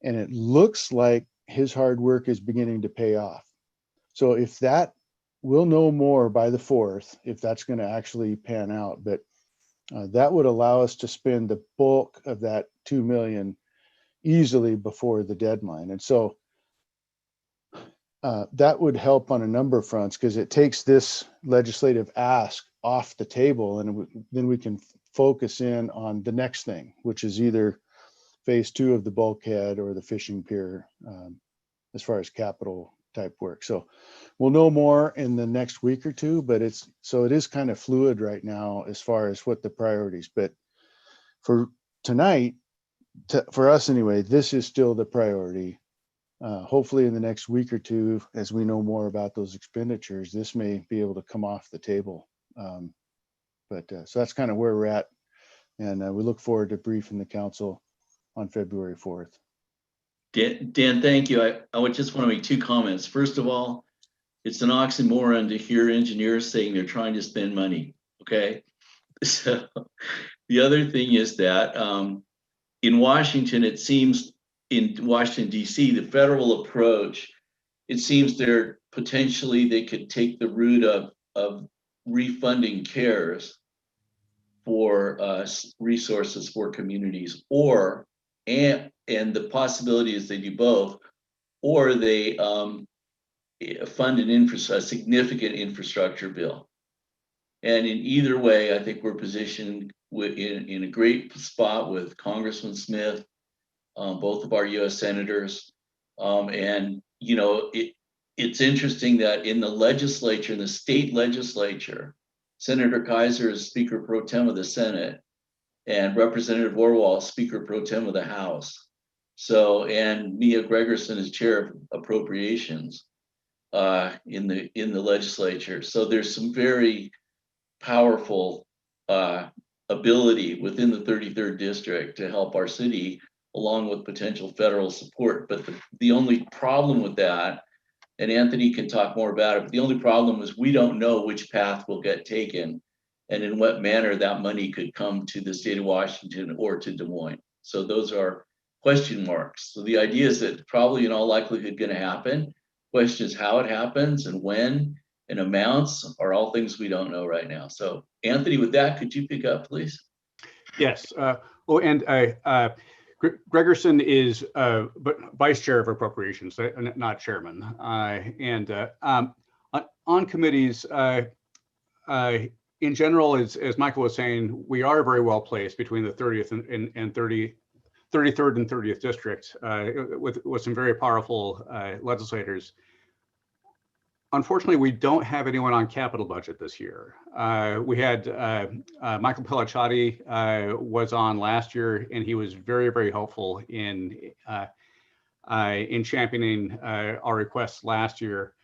And it looks like his hard work is beginning to pay off. So if that, we'll know more by the 4th, if that's going to actually pan out. But that would allow us to spend the bulk of that $2 million easily before the deadline. And so that would help on a number of fronts because it takes this legislative ask off the table, and then we can focus in on the next thing, which is either phase 2 of the bulkhead or the fishing pier as far as capital type work. So we'll know more in the next week or two, but it is kind of fluid right now as far as what the priorities. But for tonight, for us anyway, this is still the priority. Hopefully in the next week or two, as we know more about those expenditures, this may be able to come off the table. So that's kind of where we're at. And we look forward to briefing the council on February 4th. Dan, thank you. I would just want to make 2 comments. First of all, it's an oxymoron to hear engineers saying they're trying to spend money. Okay. So the other thing is that in Washington, it seems in Washington, D.C., the federal approach, it seems they could take the route of refunding CARES for resources for communities, and the possibility is they do both, or they fund a significant infrastructure bill. And in either way, I think we're positioned in a great spot with Congressman Smith, both of our U.S. senators. And, you know, it's interesting that in the legislature, in the state legislature, Senator Kaiser is Speaker Pro Tem of the Senate, and Representative Orwell, Speaker Pro Tem of the House. So, and Mia Gregerson is Chair of Appropriations in the legislature. So there's some very powerful ability within the 33rd district to help our city, along with potential federal support. But the only problem with that, and Anthony can talk more about it, but the only problem is we don't know which path will get taken and in what manner that money could come to the state of Washington or to Des Moines. So those are question marks. So the idea is that probably in all likelihood going to happen. Question is how it happens and when, and amounts are all things we don't know right now. So Anthony, with that, could you pick up, please? Yes. And Gregerson is Vice Chair of Appropriations, not Chairman. On committees, in general, as Michael was saying, we are very well placed between the 30th and 33rd and 30th districts with some very powerful legislators. Unfortunately, we don't have anyone on capital budget this year. We had Michael Pellicciati was on last year, and he was very, very helpful in championing our requests last year.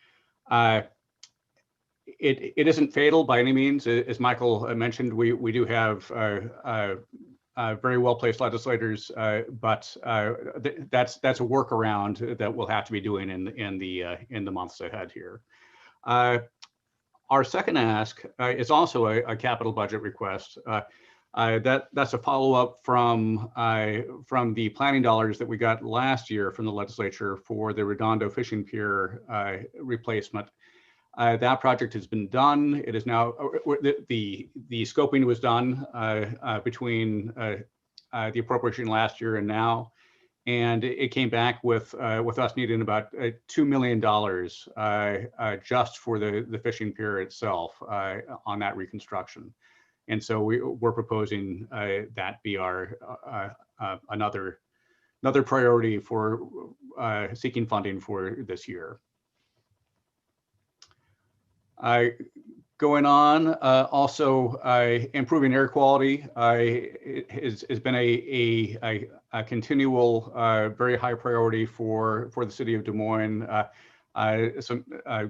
It isn't fatal by any means. As Michael mentioned, we do have very well-placed legislators, but that's a workaround that we'll have to be doing in the months ahead here. Our second ask is also a capital budget request. That's a follow-up from the planning dollars that we got last year from the legislature for the Redondo Fishing Pier replacement. That project has been done. It is now, the scoping was done between the appropriation last year and now. And it came back with us needing about $2 million just for the fishing pier itself on that reconstruction. And so we're proposing that be our another priority for seeking funding for this year. Going on, also improving air quality has been a continual, very high priority for the city of Des Moines. Some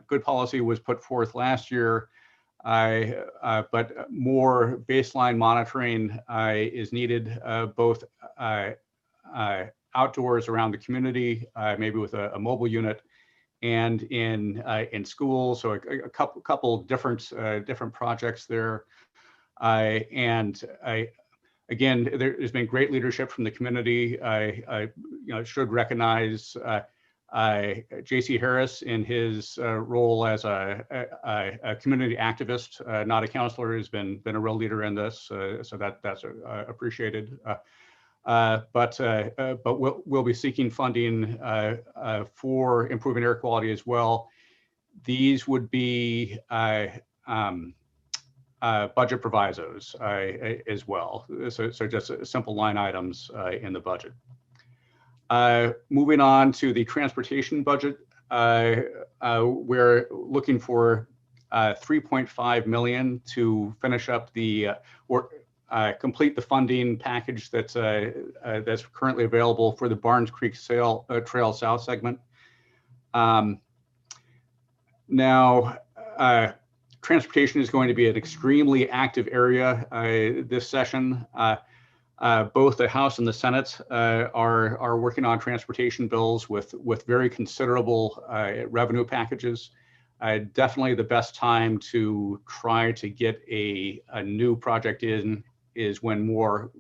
good policy was put forth last year, but more baseline monitoring is needed, both outdoors around the community, maybe with a mobile unit, and in schools. So a couple different projects there. Again, there's been great leadership from the community. I should recognize J.C. Harris in his role as a community activist, not a counselor, has been a real leader in this. So that's appreciated. But we'll be seeking funding for improving air quality as well. These would be budget provisos as well. So just simple line items in the budget. Moving on to the transportation budget, we're looking for $3.5 million to finish up the complete the funding package that's currently available for the Barnes Creek Trail South segment. Now, transportation is going to be an extremely active area this session. Both the House and the Senate are working on transportation bills with very considerable revenue packages. Definitely the best time to try to get a new project in is when more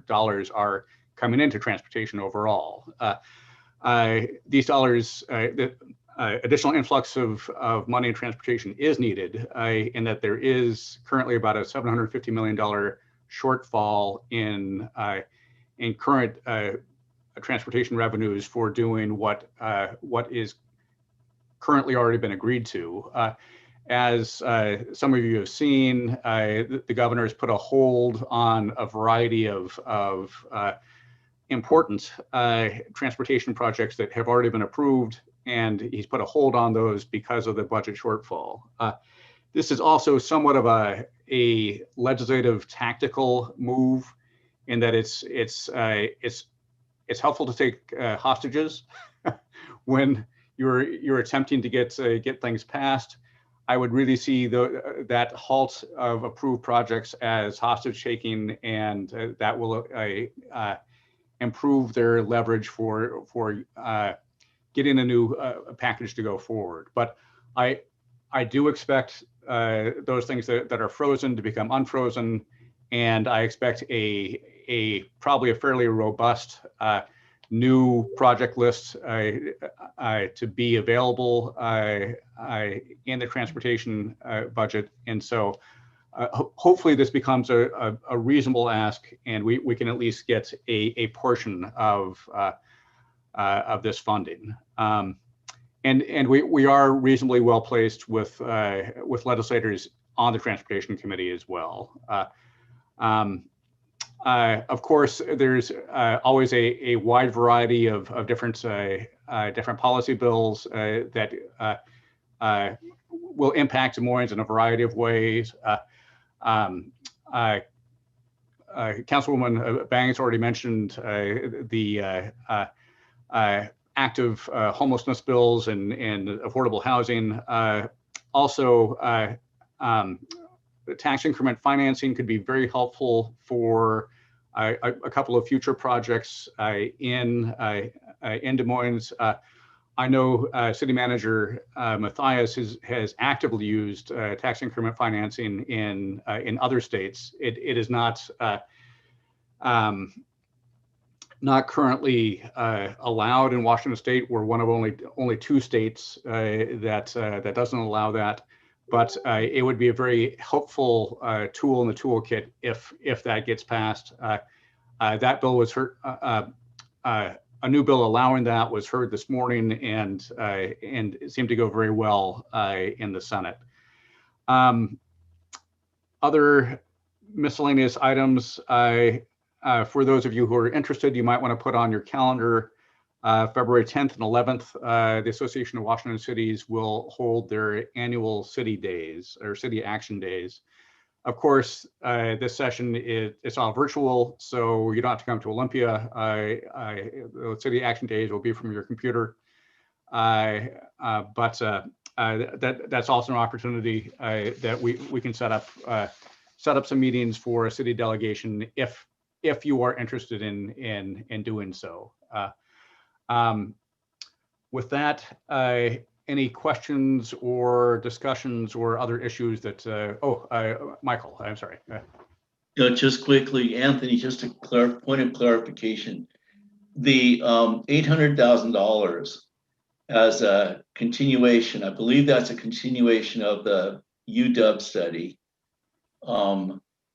dollars are coming into transportation overall. These dollars, additional influx of money in transportation is needed in that there is currently about a $750 million shortfall in current transportation revenues for doing what is currently already been agreed to. As some of you have seen, the governor has put a hold on a variety of important transportation projects that have already been approved, and he's put a hold on those because of the budget shortfall. This is also somewhat of a legislative tactical move in that it's helpful to take hostages when you're attempting to get things passed. I would really see that halt of approved projects as hostage taking, and that will improve their leverage for getting a new package to go forward. But I do expect those things that are frozen to become unfrozen, and I expect probably a fairly robust new project list to be available in the transportation budget. And so hopefully this becomes a reasonable ask, and we can at least get a portion of this funding. And we are reasonably well placed with legislators on the Transportation Committee as well. Of course, there's always a wide variety of different policy bills that will impact Des Moines in a variety of ways. Councilwoman Bangs already mentioned the active homelessness bills and affordable housing. Also, the tax increment financing could be very helpful for a couple of future projects in Des Moines. I know City Manager Matthias has actively used tax increment financing in other states. It is not currently allowed in Washington State. We're one of only 2 states that doesn't allow that. But it would be a very helpful tool in the toolkit if that gets passed. That bill was heard. A new bill allowing that was heard this morning, and it seemed to go very well in the Senate. Other miscellaneous items. For those of you who are interested, you might want to put on your calendar. February 10th and 11th, the Association of Washington Cities will hold their annual city days or city action days. Of course, this session it's all virtual, so you don't have to come to Olympia. The city action days will be from your computer. But that's also an opportunity that we can set up some meetings for a city delegation if you are interested in doing so. With that, any questions or discussions or other issues that, Michael, I'm sorry. Just quickly, Anthony, just a point of clarification. The $800,000 as a continuation, I believe that's a continuation of the UW study.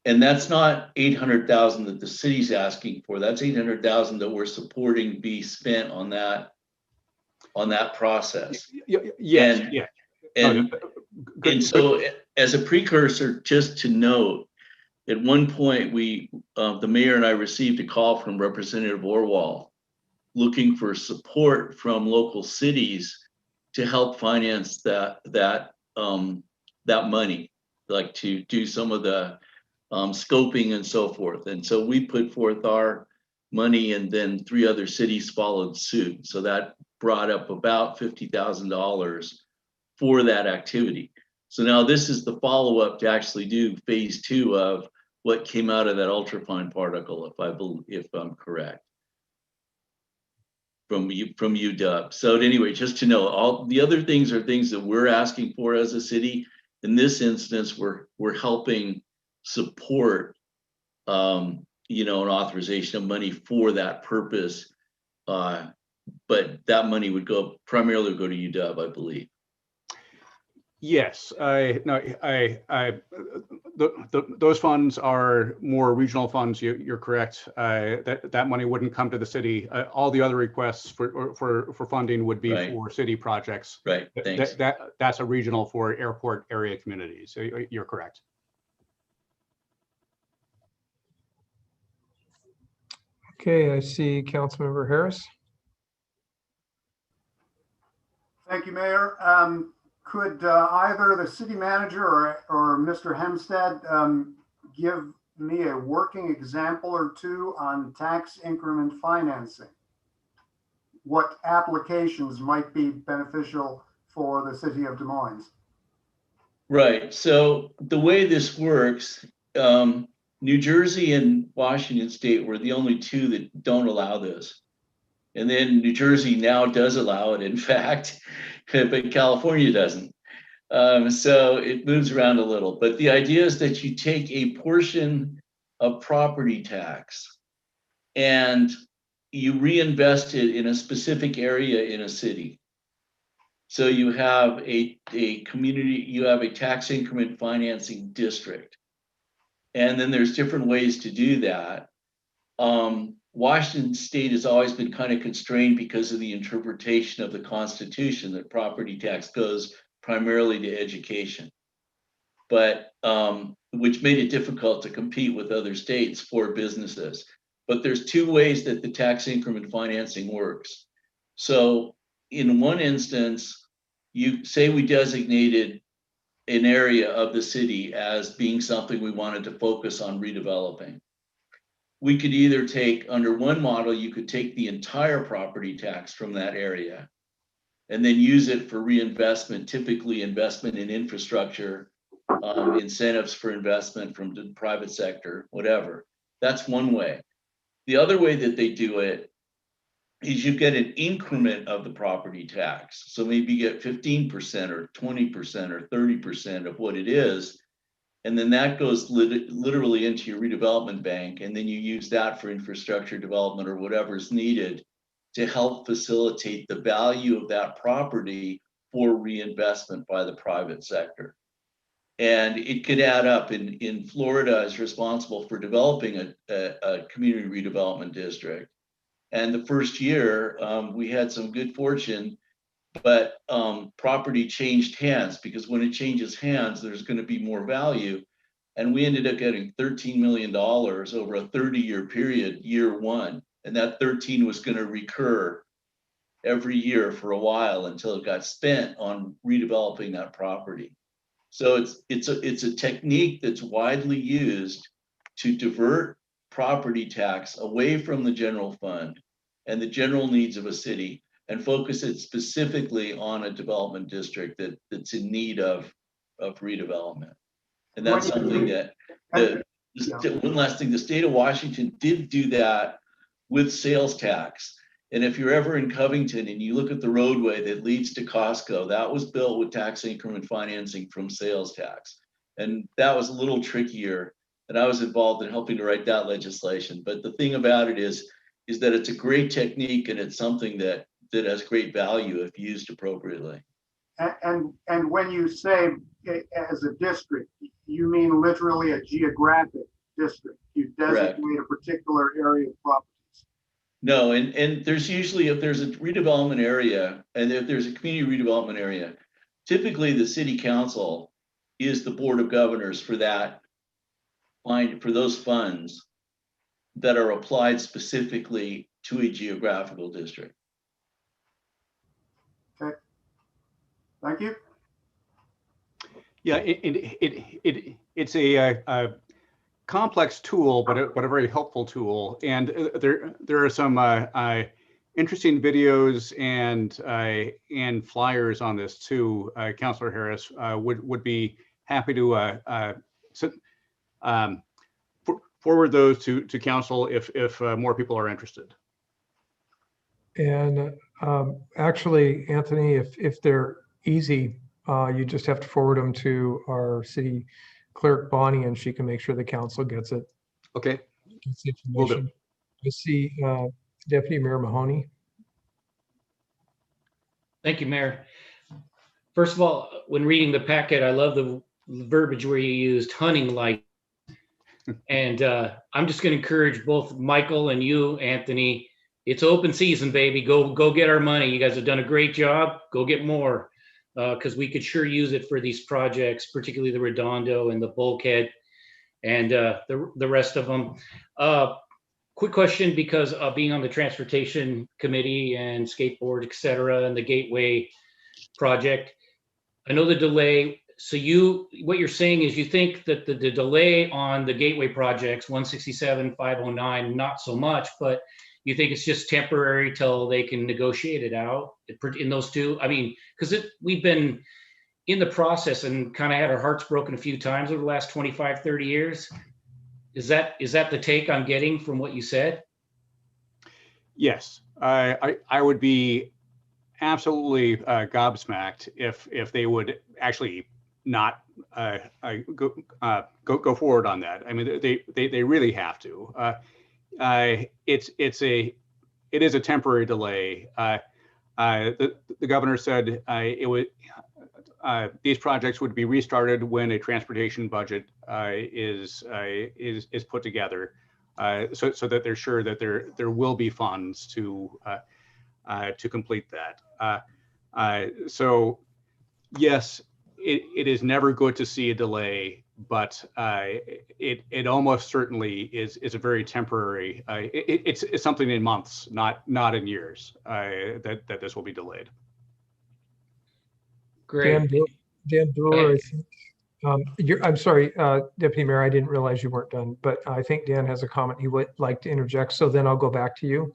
And that's not 800,000 that the city's asking for. That's 800,000 that we're supporting be spent on that process. Yes. And so as a precursor, just to note, at one point the mayor and I received a call from Representative Orwell looking for support from local cities to help finance that money, like to do some of the scoping and so forth. And so we put forth our money, and then 3 other cities followed suit. So that brought up about $50,000 for that activity. So now this is the follow-up to actually do phase 2 of what came out of that ultrafine particle, if I'm correct, from UW. So anyway, just to know, all the other things are things that we're asking for as a city. In this instance, we're helping support an authorization of money for that purpose, but that money would primarily go to UW, I believe. Yes, those funds are more regional funds. You're correct. That money wouldn't come to the city. All the other requests for funding would be Right. for city projects. Right, thanks. That's a regional for airport area communities. So you're correct. Okay, I see Councilmember Harris. Thank you, Mayor. Could either the city manager or Mr. Hempstead give me a working example or two on tax increment financing? What applications might be beneficial for the city of Des Moines? Right. So the way this works, New Jersey and Washington State were the only two that don't allow this. And then New Jersey now does allow it, in fact, but California doesn't. So it moves around a little. But the idea is that you take a portion of property tax and you reinvest it in a specific area in a city. So you have a community, you have a tax increment financing district. And then there's different ways to do that. Washington State has always been kind of constrained because of the interpretation of the Constitution that property tax goes primarily to education, but which made it difficult to compete with other states for businesses. But there's two ways that the tax increment financing works. So in one instance, you say we designated an area of the city as being something we wanted to focus on redeveloping. We could either take, under one model, you could take the entire property tax from that area and then use it for reinvestment, typically investment in infrastructure, incentives for investment from the private sector, whatever. That's one way. The other way that they do it is you get an increment of the property tax. So maybe you get 15% or 20% or 30% of what it is. And then that goes literally into your redevelopment bank. And then you use that for infrastructure development or whatever is needed to help facilitate the value of that property for reinvestment by the private sector. And it could add up. In Florida is responsible for developing a community redevelopment district. And the first year we had some good fortune, but property changed hands, because when it changes hands, there's going to be more value. And we ended up getting $13 million over a 30-year period, year one. And that 13 was going to recur every year for a while until it got spent on redeveloping that property. So it's a technique that's widely used to divert property tax away from the general fund and the general needs of a city, and focus it specifically on a development district that's in need of redevelopment. And that's something that one last thing, the state of Washington did do that with sales tax. And if you're ever in Covington and you look at the roadway that leads to Costco, that was built with tax increment financing from sales tax. And that was a little trickier. And I was involved in helping to write that legislation. But the thing about it is that it's a great technique, and it's something that has great value if used appropriately. And when you say as a district, you mean literally a geographic district. You designate a particular area of properties. No, and there's usually, if there's a redevelopment area and if there's a community redevelopment area, typically the city council is the board of governors for that, for those funds that are applied specifically to a geographical district. Okay, thank you. Yeah, it's a complex tool, but a very helpful tool. And there are some interesting videos and flyers on this too. Councilor Harris would be happy to forward those to council if more people are interested. And actually, Anthony, if they're easy, you just have to forward them to our city clerk, Bonnie, and she can make sure the council gets it. Okay. Will do. I see Deputy Mayor Mahoney. Thank you, Mayor. First of all, when reading the packet, I love the verbiage where you used hunting license. And I'm just going to encourage both Michael and you, Anthony. It's open season, baby. Go get our money. You guys have done a great job. Go get more, because we could sure use it for these projects, particularly the Redondo and the bulkhead and the rest of them. Quick question, because being on the transportation committee and skateboard, et cetera, and the Gateway project, I know the delay. So what you're saying is you think that the delay on the Gateway projects, 167, 509, not so much, but you think it's just temporary till they can negotiate it out in those two? I mean, because we've been in the process and kind of had our hearts broken a few times over the last 25, 30 years. Is that the take I'm getting from what you said? Yes, I would be absolutely gobsmacked if they would actually not go forward on that. I mean, they really have to. It is a temporary delay. The governor said it would. These projects would be restarted when a transportation budget is put together, so that they're sure that there will be funds to complete that. So yes, it is never good to see a delay, but it almost certainly is a very temporary. It's something in months, not in years, that this will be delayed. Great. Dan Brewer, I think. I'm sorry, Deputy Mayor, I didn't realize you weren't done, but I think Dan has a comment he would like to interject, so then I'll go back to you.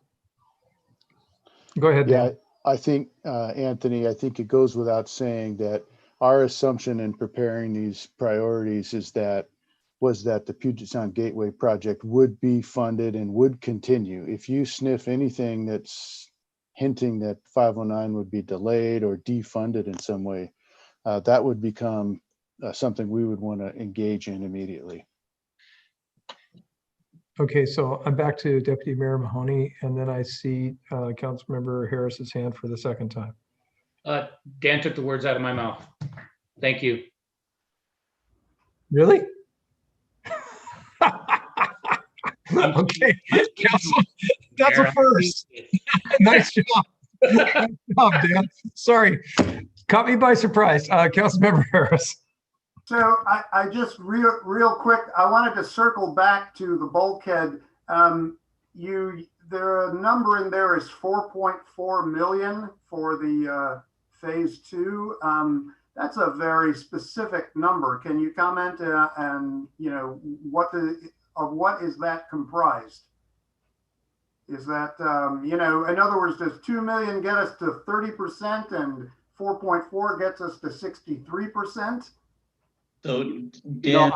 Go ahead, Dan. Yeah, I think, Anthony, I think it goes without saying that our assumption in preparing these priorities was that the Puget Sound Gateway project would be funded and would continue. If you sniff anything that's hinting that 509 would be delayed or defunded in some way, that would become something we would want to engage in immediately. Okay, so I'm back to Deputy Mayor Mahoney, and then I see Councilmember Harris's hand for the second time. Dan took the words out of my mouth. Thank you. Really? Okay, Council, that's a first. Nice job. Nice job, Dan. Sorry, caught me by surprise. Councilmember Harris. So I just real quick, I wanted to circle back to the bulkhead. The number in there is 4.4 million for the phase 2. That's a very specific number. Can you comment and what is that comprised? Is that, in other words, does 2 million get us to 30% and 4.4 gets us to 63%? So Dan,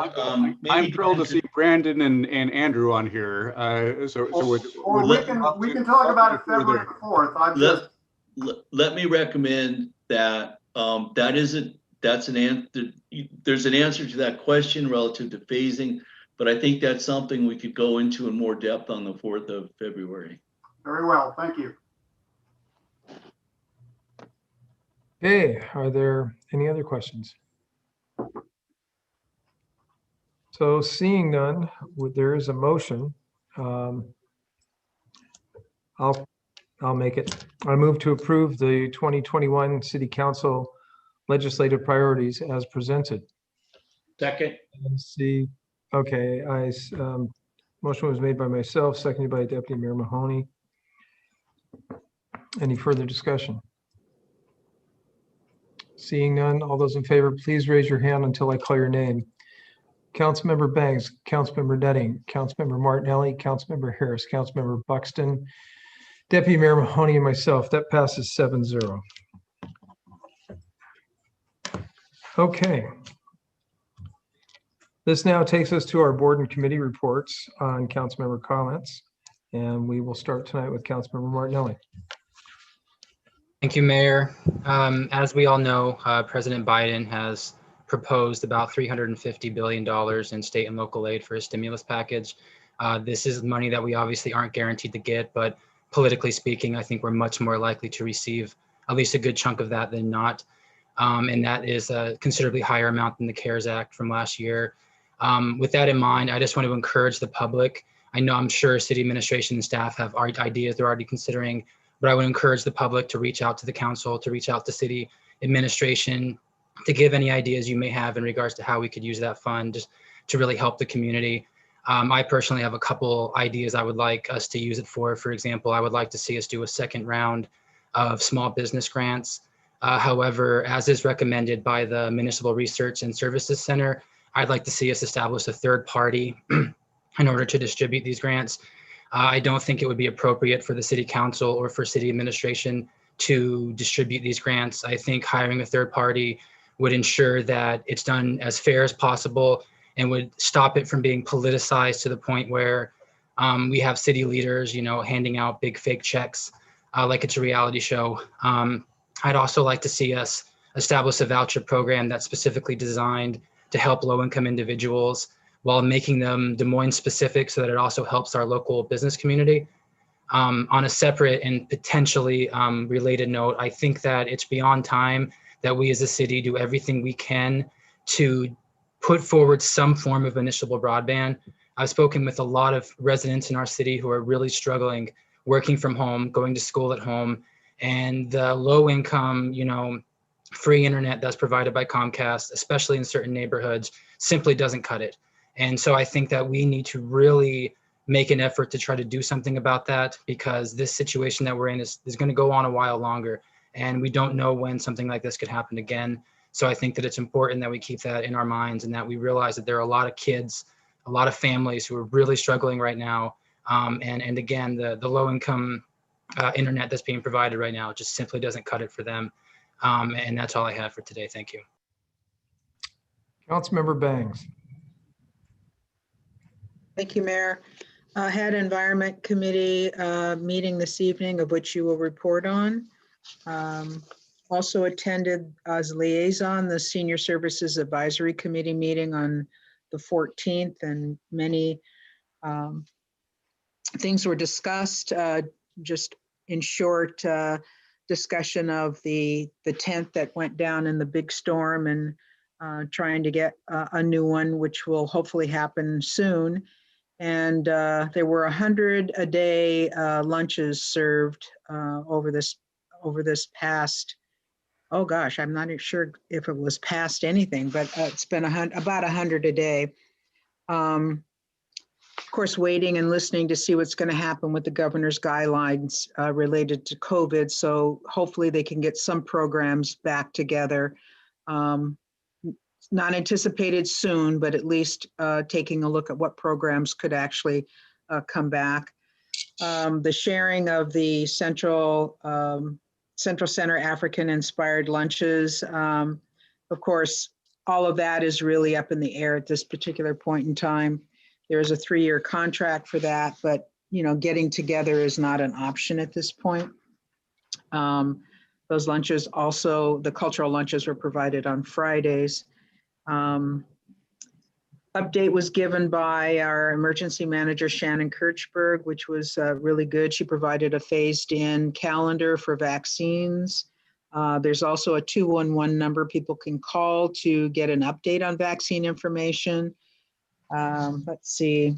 I'm thrilled to see Brandon and Andrew on here. We can talk about it February 4th. Let me recommend that that's an answer. There's an answer to that question relative to phasing, but I think that's something we could go into in more depth on the 4th of February. Very well, thank you. Okay, are there any other questions? So seeing none, there is a motion. I'll make it. I move to approve the 2021 City Council legislative priorities as presented. Second. Let's see. Okay, motion was made by myself, seconded by Deputy Mayor Mahoney. Any further discussion? Seeing none, all those in favor, please raise your hand until I call your name. Councilmember Banks, Councilmember Nutting, Councilmember Martinelli, Councilmember Harris, Councilmember Buxton, Deputy Mayor Mahoney, and myself. That passes 7-0. Okay. This now takes us to our board and committee reports on councilmember comments, and we will start tonight with Councilmember Martinelli. Thank you, Mayor. As we all know, President Biden has proposed about $350 billion in state and local aid for a stimulus package. This is money that we obviously aren't guaranteed to get, but politically speaking, I think we're much more likely to receive at least a good chunk of that than not. And that is a considerably higher amount than the CARES Act from last year. With that in mind, I just want to encourage the public. I'm sure city administration and staff have ideas they're already considering, but I would encourage the public to reach out to the council, to reach out to city administration, to give any ideas you may have in regards to how we could use that fund just to really help the community. I personally have a couple ideas I would like us to use it for. For example, I would like to see us do a second round of small business grants. However, as is recommended by the Municipal Research and Services Center, I'd like to see us establish a third party in order to distribute these grants. I don't think it would be appropriate for the city council or for city administration to distribute these grants. I think hiring a third party would ensure that it's done as fair as possible and would stop it from being politicized to the point where we have city leaders, handing out big fake checks like it's a reality show. I'd also like to see us establish a voucher program that's specifically designed to help low-income individuals while making them Des Moines specific so that it also helps our local business community. On a separate and potentially related note, I think that it's beyond time that we as a city do everything we can to put forward some form of municipal broadband. I've spoken with a lot of residents in our city who are really struggling, working from home, going to school at home, and the low income, free internet that's provided by Comcast, especially in certain neighborhoods, simply doesn't cut it. And so I think that we need to really make an effort to try to do something about that, because this situation that we're in is going to go on a while longer, and we don't know when something like this could happen again. So I think that it's important that we keep that in our minds and that we realize that there are a lot of kids, a lot of families who are really struggling right now. And again, the low income internet that's being provided right now just simply doesn't cut it for them. And that's all I have for today. Thank you. Councilmember Bangs. Thank you, Mayor. Had Environment Committee meeting this evening, of which you will report on. Also attended as liaison the Senior Services Advisory Committee meeting on the 14th, and many things were discussed. Just in short, discussion of the tent that went down in the big storm, and trying to get a new one, which will hopefully happen soon. And there were 100 a day lunches served over this past, oh gosh, I'm not sure if it was past anything, but it's been about 100 a day. Of course, waiting and listening to see what's going to happen with the governor's guidelines related to COVID. So hopefully they can get some programs back together. Not anticipated soon, but at least taking a look at what programs could actually come back. The sharing of the Central Center African inspired lunches. Of course, all of that is really up in the air at this particular point in time. There is a 3-year contract for that, but getting together is not an option at this point. Those lunches also, the cultural lunches were provided on Fridays. Update was given by our emergency manager, Shannon Kirchberg, which was really good. She provided a phased in calendar for vaccines. There's also a 211 number people can call to get an update on vaccine information. Let's see.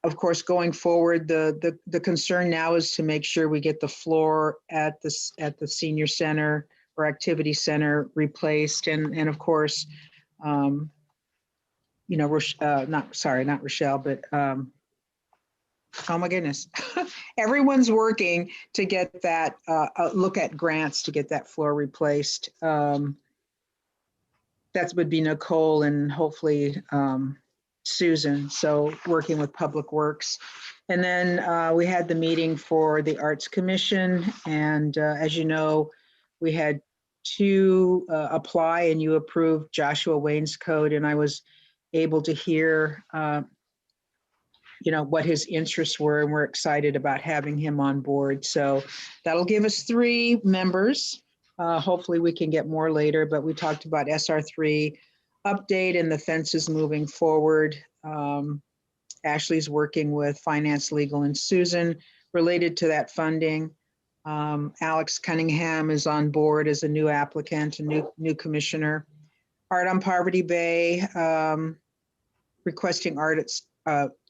Of course, going forward, the concern now is to make sure we get the floor at the senior center or activity center replaced, and of course, not Rochelle, but oh my goodness, everyone's working to get that look at grants to get that floor replaced. That would be Nicole and hopefully Susan. So working with Public Works. And then we had the meeting for the Arts Commission. And as you know, we had 2 apply, and you approved Joshua Wainscott, and I was able to hear what his interests were, and we're excited about having him on board. So that'll give us 3 members. Hopefully we can get more later, but we talked about SR3 update and the fences moving forward. Ashley's working with Finance, Legal, and Susan related to that funding. Alex Cunningham is on board as a new applicant, a new commissioner. Art on Poverty Bay, requesting artists,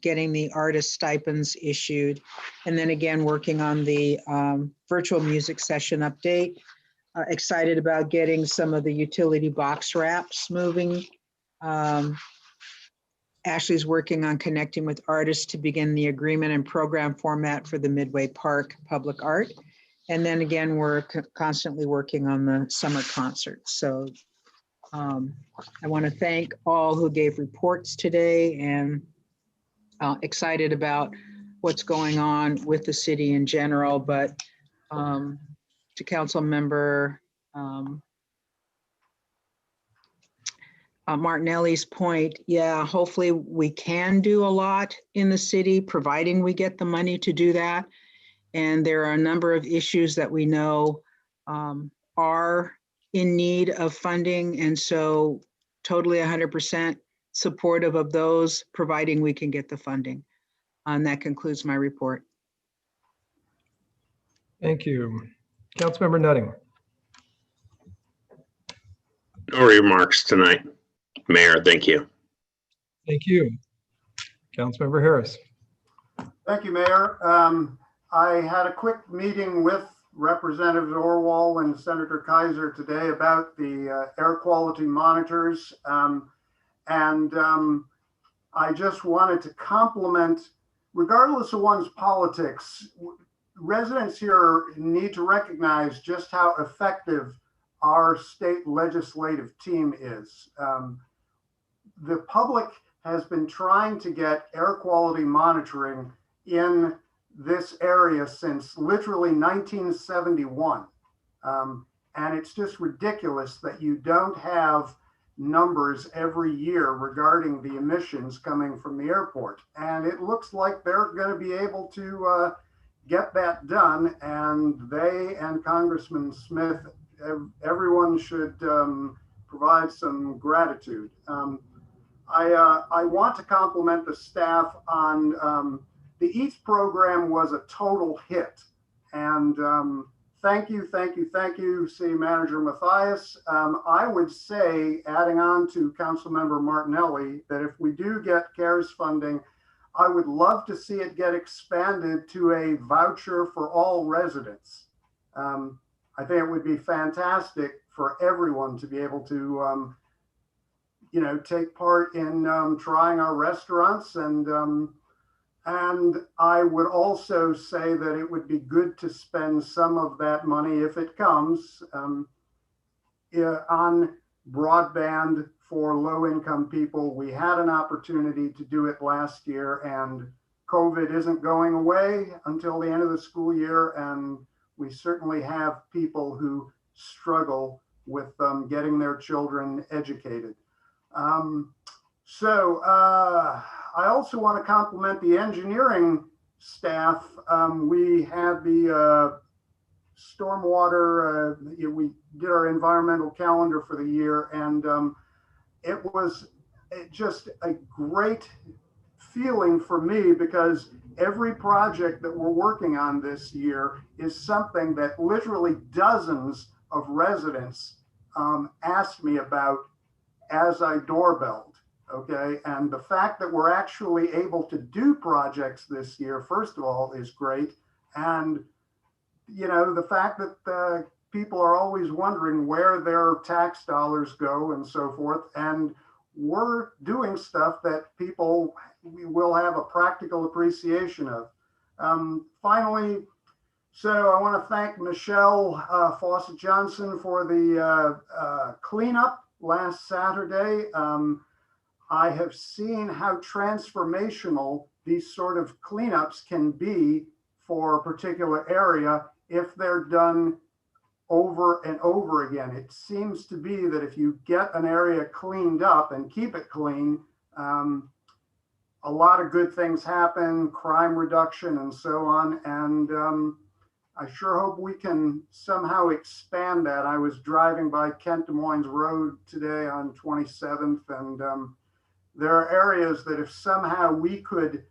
getting the artist stipends issued. And then again, working on the virtual music session update. Excited about getting some of the utility box wraps moving. Ashley's working on connecting with artists to begin the agreement and program format for the Midway Park Public Art. And then again, we're constantly working on the summer concerts. So I want to thank all who gave reports today, and excited about what's going on with the city in general, but to Council Member Martinelli's point, yeah, hopefully we can do a lot in the city, providing we get the money to do that. And there are a number of issues that we know are in need of funding. And so totally 100% supportive of those, providing we can get the funding. And that concludes my report. Thank you. Councilmember Nutting. No remarks tonight, Mayor. Thank you. Thank you. Councilmember Harris. Thank you, Mayor. I had a quick meeting with Representatives Orwell and Senator Kaiser today about the air quality monitors. I just wanted to compliment, regardless of one's politics, residents here need to recognize just how effective our state legislative team is. The public has been trying to get air quality monitoring in this area since literally 1971. And it's just ridiculous that you don't have numbers every year regarding the emissions coming from the airport. And it looks like they're going to be able to get that done. And they and Congressman Smith, everyone should provide some gratitude. I want to compliment the staff on the EATS program was a total hit. And thank you, City Manager Mathias. I would say, adding on to Councilmember Martinelli, that if we do get CARES funding, I would love to see it get expanded to a voucher for all residents. I think it would be fantastic for everyone to be able to, take part in trying our restaurants. And I would also say that it would be good to spend some of that money, if it comes, on broadband for low-income people. We had an opportunity to do it last year, and COVID isn't going away until the end of the school year, and we certainly have people who struggle with getting their children educated. I also want to compliment the engineering staff. We had the stormwater, we did our environmental calendar for the year, and it was just a great feeling for me, because every project that we're working on this year is something that literally dozens of residents asked me about as I doorbelled. Okay, and the fact that we're actually able to do projects this year, first of all, is great. And, the fact that people are always wondering where their tax dollars go and so forth. And we're doing stuff that people will have a practical appreciation of. Finally, so I want to thank Michelle Fawcett Johnson for the cleanup last Saturday. I have seen how transformational these sort of cleanups can be for a particular area if they're done over and over again. It seems to be that if you get an area cleaned up and keep it clean, a lot of good things happen, crime reduction and so on. And I sure hope we can somehow expand that. I was driving by Kent Des Moines Road today on 27th, and there are areas that if somehow we could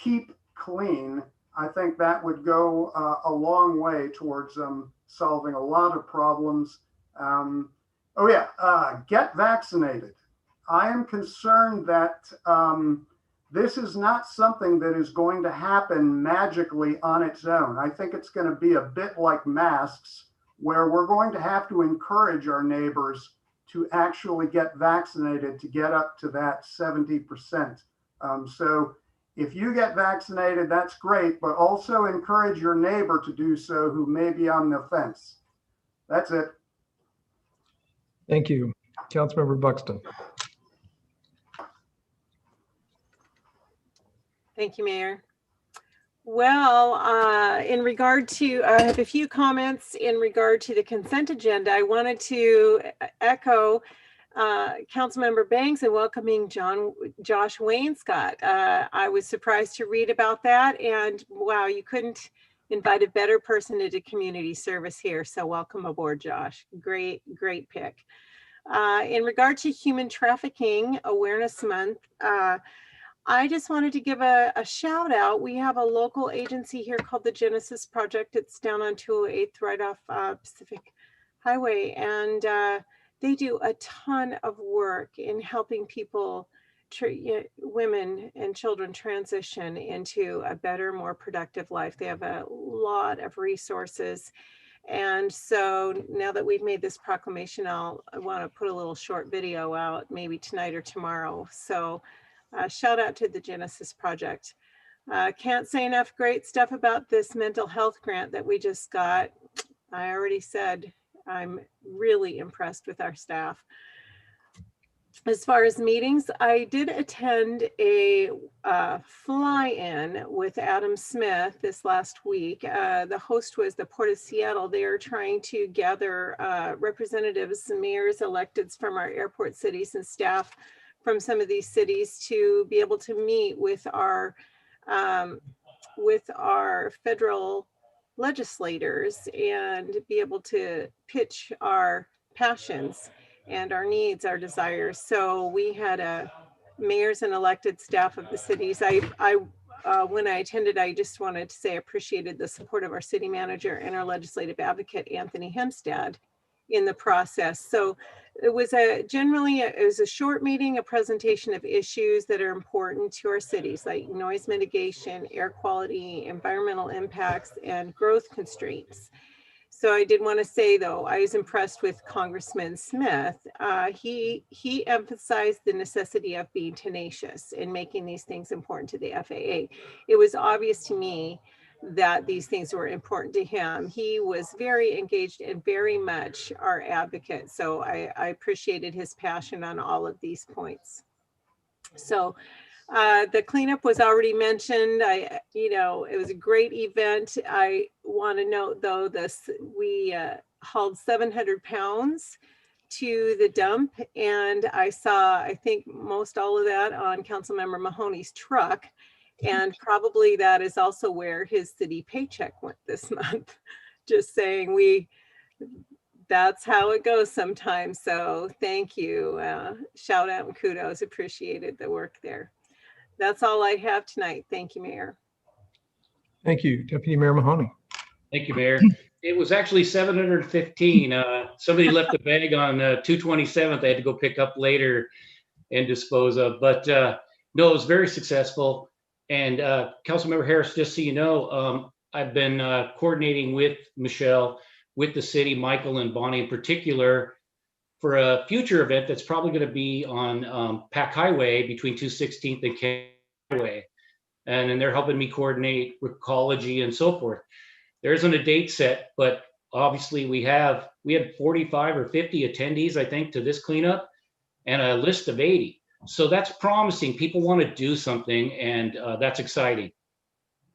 keep clean, I think that would go a long way towards solving a lot of problems. Oh yeah, get vaccinated. I am concerned that this is not something that is going to happen magically on its own. I think it's going to be a bit like masks, where we're going to have to encourage our neighbors to actually get vaccinated to get up to that 70%. So if you get vaccinated, that's great, but also encourage your neighbor to do so who may be on the fence. That's it. Thank you. Councilmember Buxton. Thank you, Mayor. Well, in regard to, I have a few comments in regard to the consent agenda. I wanted to echo Councilmember Banks and welcoming Josh Wainscott. I was surprised to read about that, and wow, you couldn't invite a better person into community service here. So welcome aboard, Josh. Great pick. In regard to Human Trafficking Awareness Month, I just wanted to give a shout out. We have a local agency here called the Genesis Project. It's down on 208th, right off Pacific Highway. And they do a ton of work in helping people, women and children, transition into a better, more productive life. They have a lot of resources. And so now that we've made this proclamation, I want to put a little short video out maybe tonight or tomorrow. So shout out to the Genesis Project. Can't say enough great stuff about this mental health grant that we just got. I already said I'm really impressed with our staff. As far as meetings, I did attend a fly-in with Adam Smith this last week. The host was the Port of Seattle. They are trying to gather representatives, mayors, electeds from our airport cities and staff from some of these cities to be able to meet with our federal legislators and be able to pitch our passions and our needs, our desires. So we had mayors and elected staff of the cities. When I attended, I just wanted to say I appreciated the support of our city manager and our legislative advocate, Anthony Hempstead, in the process. So it was a short meeting, a presentation of issues that are important to our cities, like noise mitigation, air quality, environmental impacts, and growth constraints. So I did want to say, though, I was impressed with Congressman Smith. He emphasized the necessity of being tenacious in making these things important to the FAA. It was obvious to me that these things were important to him. He was very engaged and very much our advocate. So I appreciated his passion on all of these points. So the cleanup was already mentioned. It was a great event. I want to note, though, we hauled 700 pounds to the dump, and I saw, I think, most all of that on Councilmember Mahoney's truck. And probably that is also where his city paycheck went this month. Just saying, that's how it goes sometimes. So thank you. Shout out and kudos. Appreciated the work there. That's all I have tonight. Thank you, Mayor. Thank you, Deputy Mayor Mahoney. Thank you, Mayor. It was actually 715. Somebody left a bag on 227th. They had to go pick up later and dispose of. But no, it was very successful. And Councilmember Harris, just so you know, I've been coordinating with Michelle, with the city, Michael and Bonnie in particular, for a future event that's probably going to be on Pack Highway between 216th and K Highway. And then they're helping me coordinate with ecology and so forth. There isn't a date set, but obviously we had 45 or 50 attendees, I think, to this cleanup and a list of 80. So that's promising. People want to do something, and that's exciting.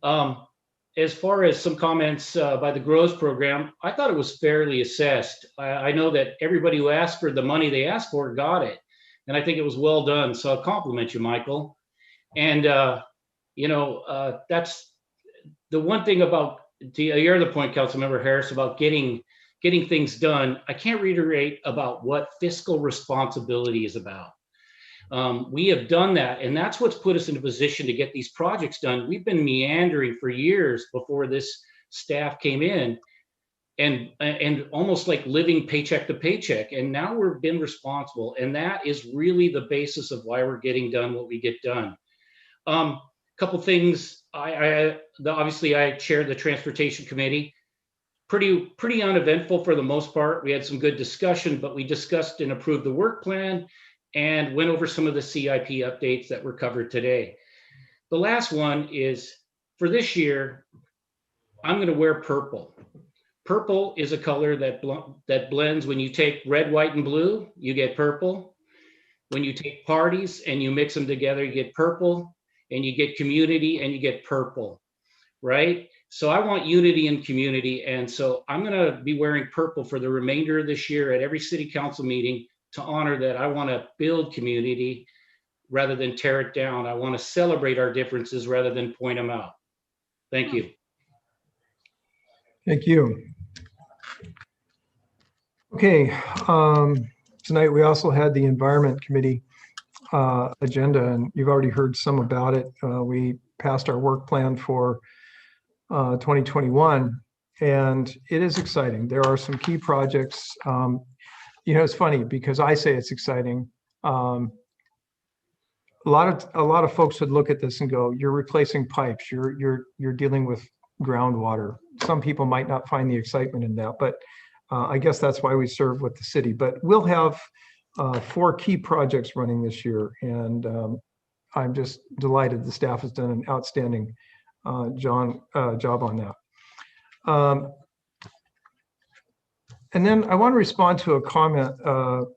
As far as some comments by the GROWS program, I thought it was fairly assessed. I know that everybody who asked for the money they asked for got it, and I think it was well done. So I'll compliment you, Michael. And that's the one thing about your other point, Councilmember Harris, about getting things done. I can't reiterate about what fiscal responsibility is about. We have done that, and that's what's put us in a position to get these projects done. We've been meandering for years before this staff came in, and almost like living paycheck to paycheck. And now we've been responsible, and that is really the basis of why we're getting done what we get done. Couple things. Obviously I chaired the transportation committee. Pretty uneventful for the most part. We had some good discussion, but we discussed and approved the work plan and went over some of the CIP updates that were covered today. The last one is for this year, I'm going to wear purple. Purple is a color that blends. When you take red, white, and blue, you get purple. When you take parties and you mix them together, you get purple, and you get community and you get purple, right? So I want unity and community. And so I'm going to be wearing purple for the remainder of this year at every city council meeting to honor that. I want to build community rather than tear it down. I want to celebrate our differences rather than point them out. Thank you. Thank you. Okay, tonight we also had the Environment Committee agenda, and you've already heard some about it. We passed our work plan for 2021, and it is exciting. There are some key projects. You know, it's funny because I say it's exciting. A lot of folks would look at this and go, "You're replacing pipes. You're dealing with groundwater." Some people might not find the excitement in that, but I guess that's why we serve with the city. But we'll have 4 key projects running this year, and I'm just delighted the staff has done an outstanding job on that. And then I want to respond to a comment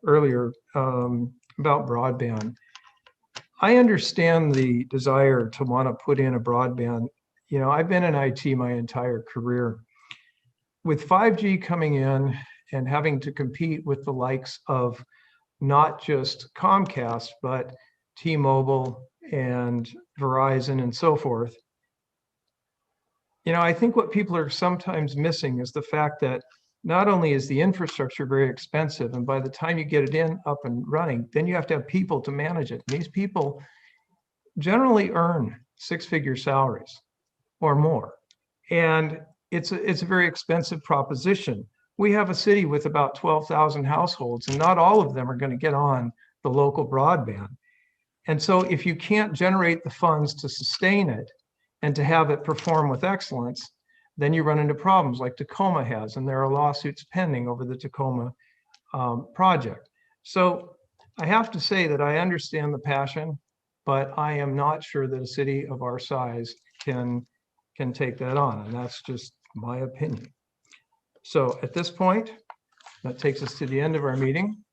earlier about broadband. I understand the desire to want to put in a broadband. You know, I've been in IT my entire career. With 5G coming in and having to compete with the likes of not just Comcast, but T-Mobile and Verizon and so forth, you know, I think what people are sometimes missing is the fact that not only is the infrastructure very expensive, and by the time you get it up and running, then you have to have people to manage it. And these people generally earn 6-figure salaries or more. And it's a very expensive proposition. We have a city with about 12,000 households, and not all of them are going to get on the local broadband. And so if you can't generate the funds to sustain it and to have it perform with excellence, then you run into problems like Tacoma has, and there are lawsuits pending over the Tacoma project. So I have to say that I understand the passion, but I am not sure that a city of our size can take that on, and that's just my opinion. So at this point, that takes us to the end of our meeting.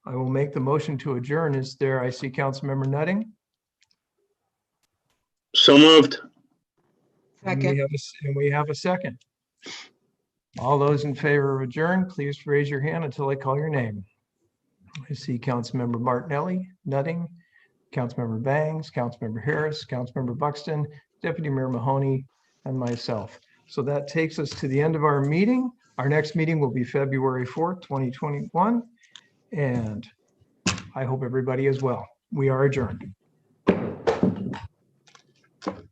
I will make the motion to adjourn. Is there, I see Councilmember Nutting. So moved. And we have a second. All those in favor of adjourn, please raise your hand until I call your name. I see Councilmember Martinelli, Nutting, Councilmember Bangs, Councilmember Harris, Councilmember Buxton, Deputy Mayor Mahoney, and myself. So that takes us to the end of our meeting. Our next meeting will be February 4th, 2021. And I hope everybody is well. We are adjourned.